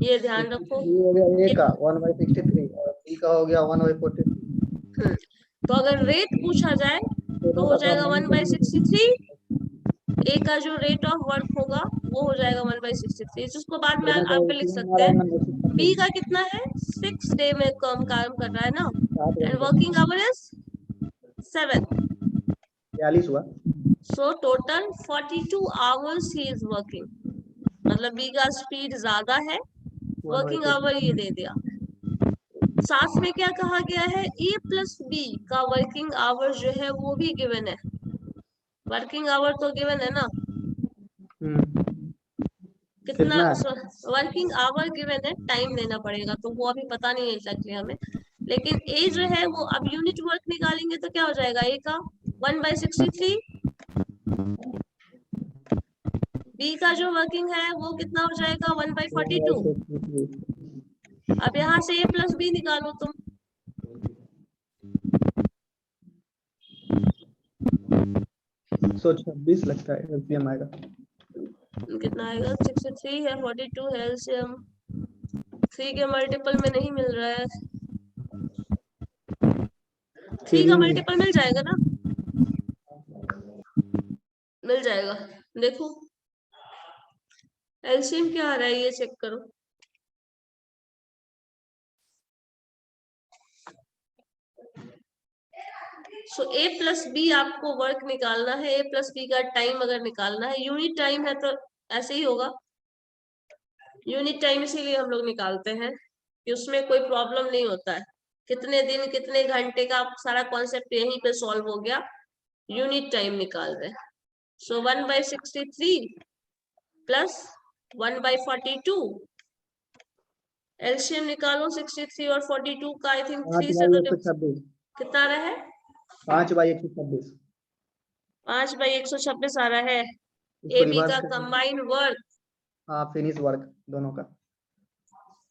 ये ध्यान रखो। ये हो गया ए का 1/63 और बी का हो गया 1/43। तो अगर रेट पूछा जाए तो हो जाएगा 1/63, ए का जो रेट ऑफ वर्क होगा वो हो जाएगा 1/63, जिसको बाद में आप लिख सकते हैं। बी का कितना है, 6 डे में काम कर रहा है ना, एंड वर्किंग आवर इज 7, 42 हुआ। So total 42 hours he is working, मतलब बी का स्पीड ज्यादा है, वर्किंग आवर ये दे दिया। साथ में क्या कहा गया है, ए प्लस बी का वर्किंग आवर जो है वो भी गिवन है, वर्किंग आवर तो गिवन है ना, कितना वर्किंग आवर गिवन है, टाइम देना पड़ेगा तो वो अभी पता नहीं है एग्जैक्टली हमें, लेकिन ए जो है वो अब यूनिट वर्क निकालेंगे तो क्या हो जाएगा, ए का 1/63, बी का जो वर्किंग है वो कितना हो जाएगा 1/42। अब यहाँ से ए प्लस बी निकालो तुम, तो 26 लगता है एलसीएम आएगा। कितना आएगा, 63 है, 42 है एलसीएम, 3 के मल्टीपल में नहीं मिल रहा है। 3 का मल्टीपल मिल जाएगा ना? मिल जाएगा। देखो एलसीएम क्या आ रहा है ये चेक करो। सो ए प्लस बी आपको वर्क निकालना है। ए प्लस बी का टाइम अगर निकालना है, यूनिट टाइम है तो ऐसे ही होगा। यूनिट टाइम इसीलिए हम लोग निकालते हैं कि उसमें कोई प्रॉब्लम नहीं होता है। कितने दिन कितने घंटे का सारा कॉन्सेप्ट यहीं पे सॉल्व हो गया। यूनिट टाइम निकाल रहे हैं। सो 1/63 प्लस 1/42। एलसीएम निकालो 63 और 42 का। आई थिंक 3 से तो 5/126। कितना आ रहा है? 5/126। 5/126 आ रहा है। इसको ए बी रिवर्स का करेंगे। Combined work. हाँ, फिनिश वर्क दोनों का।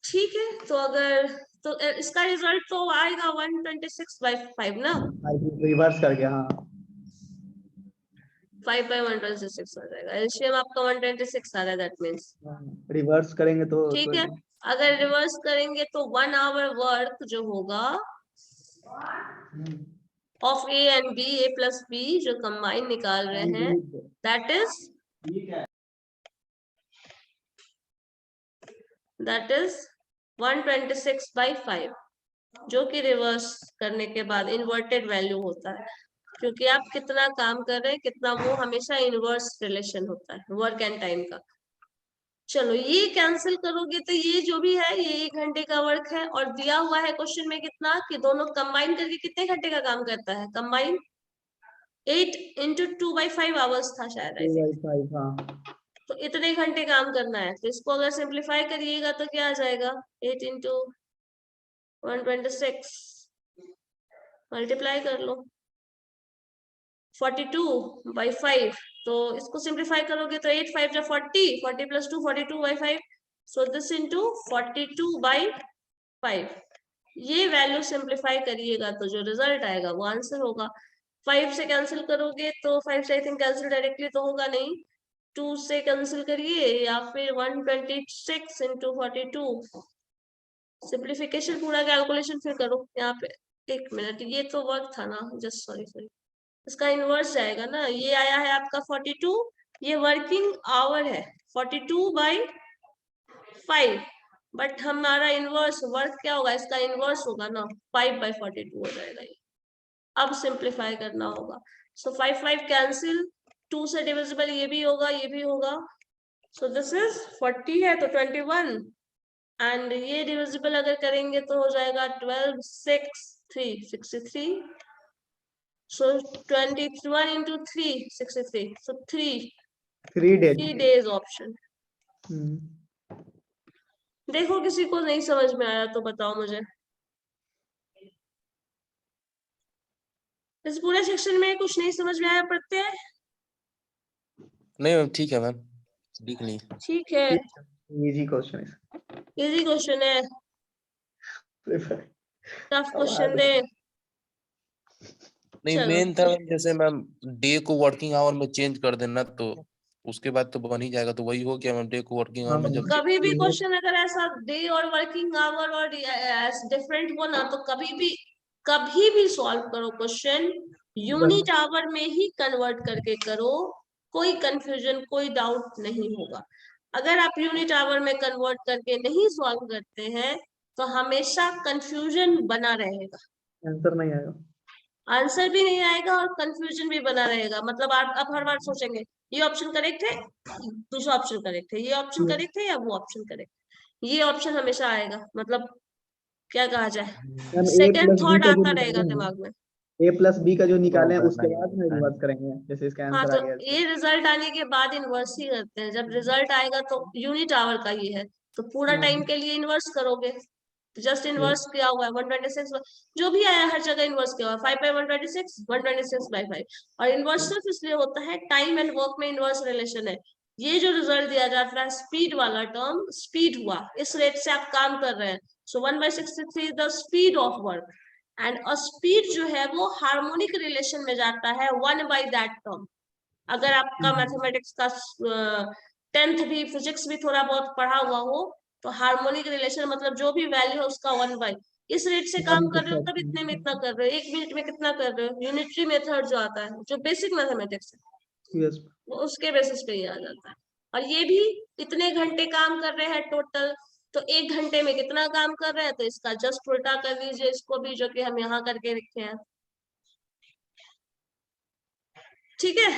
ठीक है, तो अगर तो इसका रिजल्ट तो आएगा 126/5 ना? रिवर्स करके, हाँ 5/126 आ जाएगा। एलसीएम आपका 126 आ रहा है, दैट मीन्स। रिवर्स करेंगे तो ठीक है, अगर रिवर्स करेंगे तो 1 आवर वर्क जो होगा of A and B, A plus B जो कंबाइन निकाल रहे हैं, दैट इज 126/5, जो कि रिवर्स करने के बाद इन्वर्टेड वैल्यू होता है, क्योंकि आप कितना काम कर रहे हैं कितना, वो हमेशा इनवर्स रिलेशन होता है वर्क एंड टाइम का। चलो ये कैंसिल करोगे तो ये जो भी है ये 1 घंटे का वर्क है, और दिया हुआ है क्वेश्चन में कितना कि दोनों कंबाइन करके कितने घंटे का काम करता है। कंबाइन 8 × 2/5 आवर्स था शायद, आई थिंक। 2/5, हाँ। तो इतने घंटे काम करना है, तो इसको अगर सिंप्लीफाई करिएगा तो क्या आ जाएगा? 8 × 126 मल्टीप्लाई कर लो 42/5। तो इसको सिंप्लीफाई करोगे तो 8 5 = 40, 40 + 2 42/5। So this into 42/5। ये वैल्यू सिंप्लीफाई करिएगा तो जो रिजल्ट आएगा वो आंसर होगा। 5 से कैंसिल करोगे तो 5 से आई थिंक कैंसिल डायरेक्टली तो होगा नहीं, 2 से कैंसिल करिए, या फिर 126 × 42। सिंप्लीफिकेशन पूरा कैलकुलेशन फिर करो यहाँ पे। 1 मिनट, ये तो वर्क था ना, जस्ट सॉरी, इसका इनवर्स जाएगा ना। ये आया है आपका 42, ये वर्किंग आवर है 42/5, बट हमारा इनवर्स वर्क क्या होगा? इसका इनवर्स होगा ना, 5/42 हो जाएगा ये। अब सिंप्लीफाई करना होगा। सो 5 5 कैंसिल, 2 से डिविजिबल ये भी होगा ये भी होगा। सो दिस इज 40 है तो 21, एंड ये डिविजिबल अगर करेंगे तो हो जाएगा 12 6 3 63। So 21 × 3 63, so 3 days। 3 days option. देखो किसी को नहीं समझ में आया तो बताओ मुझे। इस पूरे सेक्शन में कुछ नहीं समझ में आया पढ़ते हैं? नहीं मैम ठीक है मैम, लिख ली। ठीक है, इजी क्वेश्चन है। इजी क्वेश्चन है, टफ क्वेश्चन दे। नहीं चलो मेन था जैसे मैम डे को वर्किंग आवर में चेंज कर देना, तो उसके बाद तो बन ही जाएगा। तो वही हो गया मैम, डे को वर्किंग आवर में जब कभी भी क्वेश्चन अगर ऐसा डे और वर्किंग आवर और डिफरेंट हो ना, तो कभी भी सॉल्व करो क्वेश्चन यूनिट आवर में ही कन्वर्ट करके करो, कोई कंफ्यूजन कोई डाउट नहीं होगा। अगर आप यूनिट आवर में कन्वर्ट करके नहीं सॉल्व करते हैं तो हमेशा कंफ्यूजन बना रहेगा, आंसर नहीं आएगा, आंसर भी नहीं आएगा और कंफ्यूजन भी बना रहेगा। मतलब आप हर बार सोचेंगे ये ऑप्शन करेक्ट है, दूसरा ऑप्शन करेक्ट है, ये ऑप्शन करेक्ट है या वो ऑप्शन करेक्ट, ये ऑप्शन हमेशा आएगा। मतलब क्या कहा जाए, सेकंड थॉट आता रहेगा दिमाग में। A+B का जो निकाले हैं उसके बाद में रिवर्स करेंगे, जैसे इसका हाँ, आंसर तो आ गया। ये रिजल्ट आने के बाद इनवर्स ही करते हैं। जब रिजल्ट आएगा तो यूनिट आवर का ही है तो पूरा टाइम के लिए इनवर्स करोगे, तो जस्ट इनवर्स किया हुआ है 126, जो भी आया हर जगह इनवर्स किया हुआ है 5/126 126/5। और इनवर्स सिर्फ इसलिए होता है टाइम एंड वर्क में इनवर्स रिलेशन है। ये जो रिजल्ट दिया जाता है स्पीड वाला टर्म, स्पीड हुआ इस रेट से आप काम कर रहे हैं, सो 1/63 the speed of work, and a speed जो है वो हार्मोनिक रिलेशन में जाता है 1/that टर्म। अगर आपका मैथमेटिक्स का 10th भी फिजिक्स भी थोड़ा बहुत पढ़ा हुआ हो तो हार्मोनिक रिलेशन मतलब जो भी वैल्यू है उसका 1/, इस रेट से काम कर रहे हो तब इतने में इतना कर रहे हो, 1 मिनट में कितना कर रहे हो, यूनिटरी मेथड जो आता है, जो बेसिक मैथमेटिक्स है, यस वो उसके बेसिस पे ही आ जाता है। और ये भी इतने घंटे काम कर रहे हैं टोटल, तो 1 घंटे में कितना काम कर रहे हैं, तो इसका जस्ट उल्टा कर लीजिए इसको भी, जो कि हम यहाँ करके रखे हैं। ठीक है,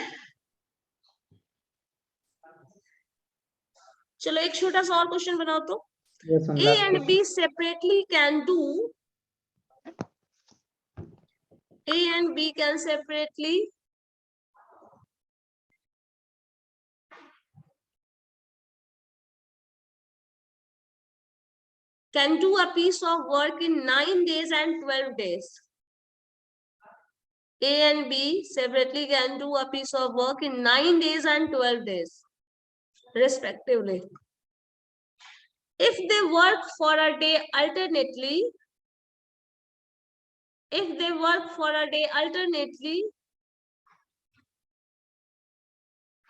चलो एक छोटा सा और क्वेश्चन बनाओ तो। Yes ma'am, A last and B separately can do, A and B can separately can do a piece of work in 9 days and 12 days. A and B separately can do a piece of work in 9 days and 12 days, respectively. If they work for a day alternately, if they work for a day alternately,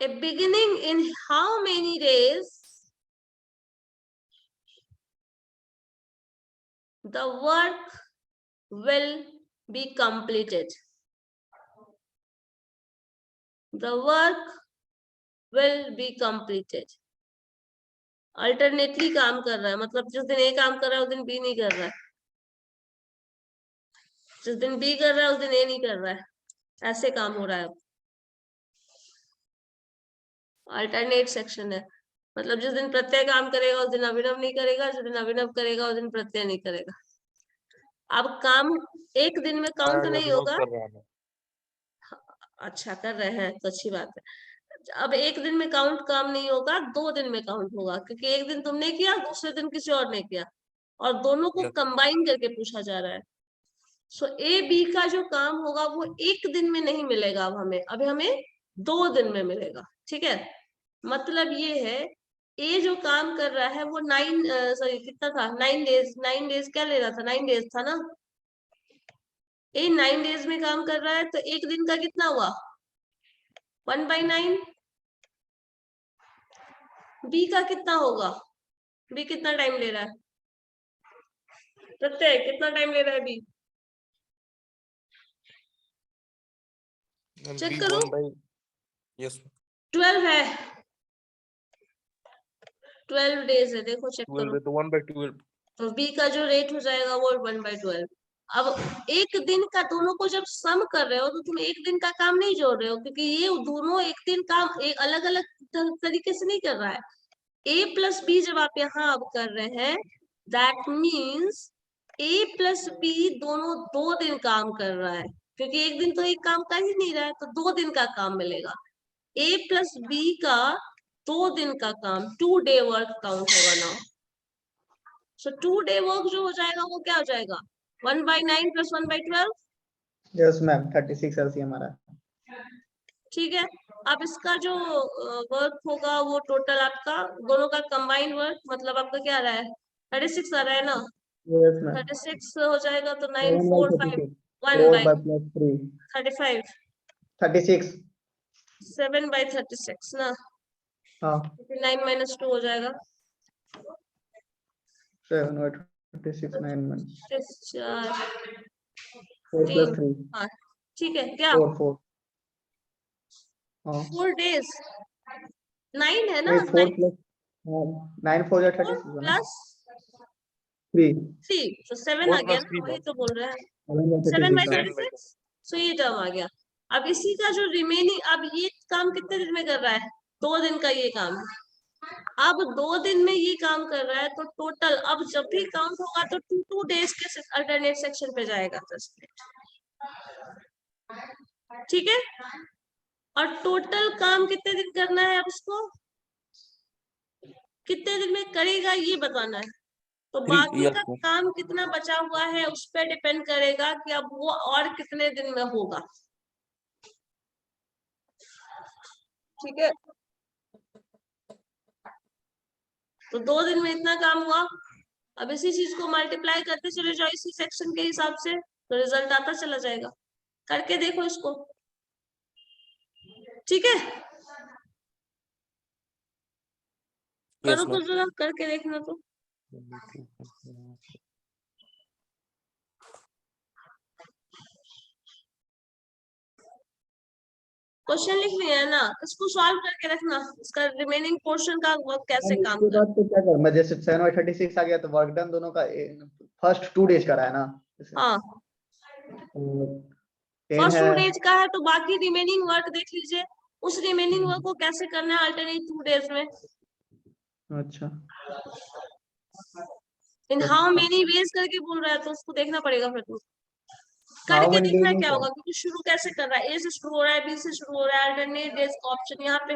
a beginning in how many days the work will be completed? The work will be completed. Alternately काम कर रहा है, मतलब जिस दिन ए काम कर रहा है उस दिन बी नहीं कर रहा है, जिस दिन बी कर रहा है उस दिन ए नहीं कर रहा है, ऐसे काम हो रहा है। अल्टरनेट सेक्शन है, मतलब जिस दिन प्रत्यय काम करेगा उस दिन अभिनव नहीं करेगा, जिस दिन अभिनव करेगा उस दिन प्रत्यय नहीं करेगा। अब काम एक दिन में काउंट नहीं होगा। कर रहा है। अच्छा कर रहे हैं तो अच्छी बात है। अब एक दिन में काउंट काम नहीं होगा, 2 दिन में काउंट होगा, क्योंकि एक दिन तुमने किया, दूसरे दिन किसी और ने किया, और दोनों को Yes. कंबाइन करके पूछा जा रहा है। सो ए बी का जो काम होगा वो एक दिन में नहीं मिलेगा, अब हमें 2 दिन में मिलेगा। ठीक है, मतलब ये है ए जो काम कर रहा है वो 9 कितना था, 9 डेज क्या ले रहा था, 9 डेज था ना। ए 9 डेज में काम कर रहा है, तो एक दिन का कितना हुआ, 1/9। बी का कितना होगा, बी कितना टाइम ले रहा है, प्रत्यय कितना टाइम ले रहा है बी, चेक करो। Yes. 12 है, 12 डेज है, देखो चेक करो। 12 तो 1/12 तो बी का जो रेट हो जाएगा वो 1/12। अब एक दिन का दोनों को जब सम कर रहे हो तो तुम एक दिन का काम नहीं जोड़ रहे हो, क्योंकि ये दोनों एक दिन काम एक अलग अलग तरीके से नहीं कर रहा है। a प्लस बी जब आप यहाँ अब कर रहे हैं, that means a plus B दोनों 2 दिन काम कर रहा है, क्योंकि एक दिन तो एक काम कर ही नहीं रहा है, तो 2 दिन का काम मिलेगा। a प्लस बी का 2 दिन का काम, 2 डे वर्क काउंट होगा ना। सो 2 डे वर्क जो हो जाएगा वो क्या हो जाएगा, 1/9 प्लस 1/12। यस मैम, 36 एलसीएम हमारा। ठीक है, अब इसका जो वर्क होगा वो टोटल आपका दोनों का कंबाइंड वर्क, मतलब आपका क्या आ रहा है, 36 आ रहा है ना। यस मैम, 36 हो जाएगा तो 9 7 4 by 5 36, 1 4 by by plus 3, 35, 36। 7 by 36 ना, हाँ, 9 - 2 हो जाएगा, 7 by 36, 9 by 4 4 plus 3, हाँ ठीक है, क्या 4। हाँ 4 डेज, 9 है ना, नहीं, 4 plus 9 4 या 4 36 है ना, प्लस 3 3 तो 7 आ 4 गया plus ना, 3 वही तो बोल रहे हैं, 7 by 7 by 36। 36। सो ये टर्म आ गया। अब इसी का जो रिमेनिंग, अब ये काम कितने दिन में कर रहा है, 2 दिन का ये काम। अब 2 दिन में ये काम कर रहा है, तो टोटल अब जब भी काउंट होगा तो 2 डेज के अल्टरनेट सेक्शन पे जाएगा 10 मिनट। ठीक है, और टोटल काम कितने दिन करना है, अब इसको कितने दिन में करेगा ये बताना है। तो 3 बाकी years का को काम कितना बचा हुआ है उस पर डिपेंड करेगा कि अब वो और कितने दिन में होगा। ठीक है, तो 2 दिन में इतना काम हुआ। अब इसी चीज को मल्टीप्लाई करते चले जाओ इसी सेक्शन के हिसाब से, तो रिजल्ट आता चला जाएगा। करके देखो इसको, ठीक है, Yes, करो तो ma'am. जरा करके देखना तो। क्वेश्चन लिख लिया है ना, इसको सॉल्व करके रखना, इसका रिमेनिंग पोर्शन का वर्क कैसे काम इसके कर। बाद तो क्या कर, मैं जैसे 7/36 आ गया तो वर्क डन दोनों का फर्स्ट 2 डेज का रहा है ना। हाँ 10 फर्स्ट है 2 डेज का है तो बाकी रिमेनिंग वर्क देख लीजिए, उस रिमेनिंग वर्क को कैसे करना है अल्टरनेट 2 डेज में, अच्छा इन तो हाउ मेनी वेज करके बोल रहा है तो उसको देखना पड़ेगा फिर तो। हाउ करके मेनी देखना डेज क्या होगा, क्योंकि शुरू कैसे कर रहा है, ए से शुरू हो रहा है, बी से शुरू हो रहा है, अल्टरनेट डेज का ऑप्शन यहाँ पे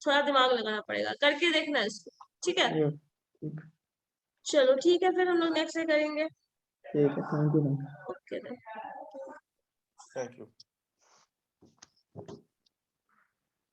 थोड़ा दिमाग लगाना पड़ेगा, करके देखना है इसको, ठीक है। ठीक चलो ठीक है, फिर हम लोग नेक्स्ट डे करेंगे। ठीक है, thank you ma'am. Okay thank you.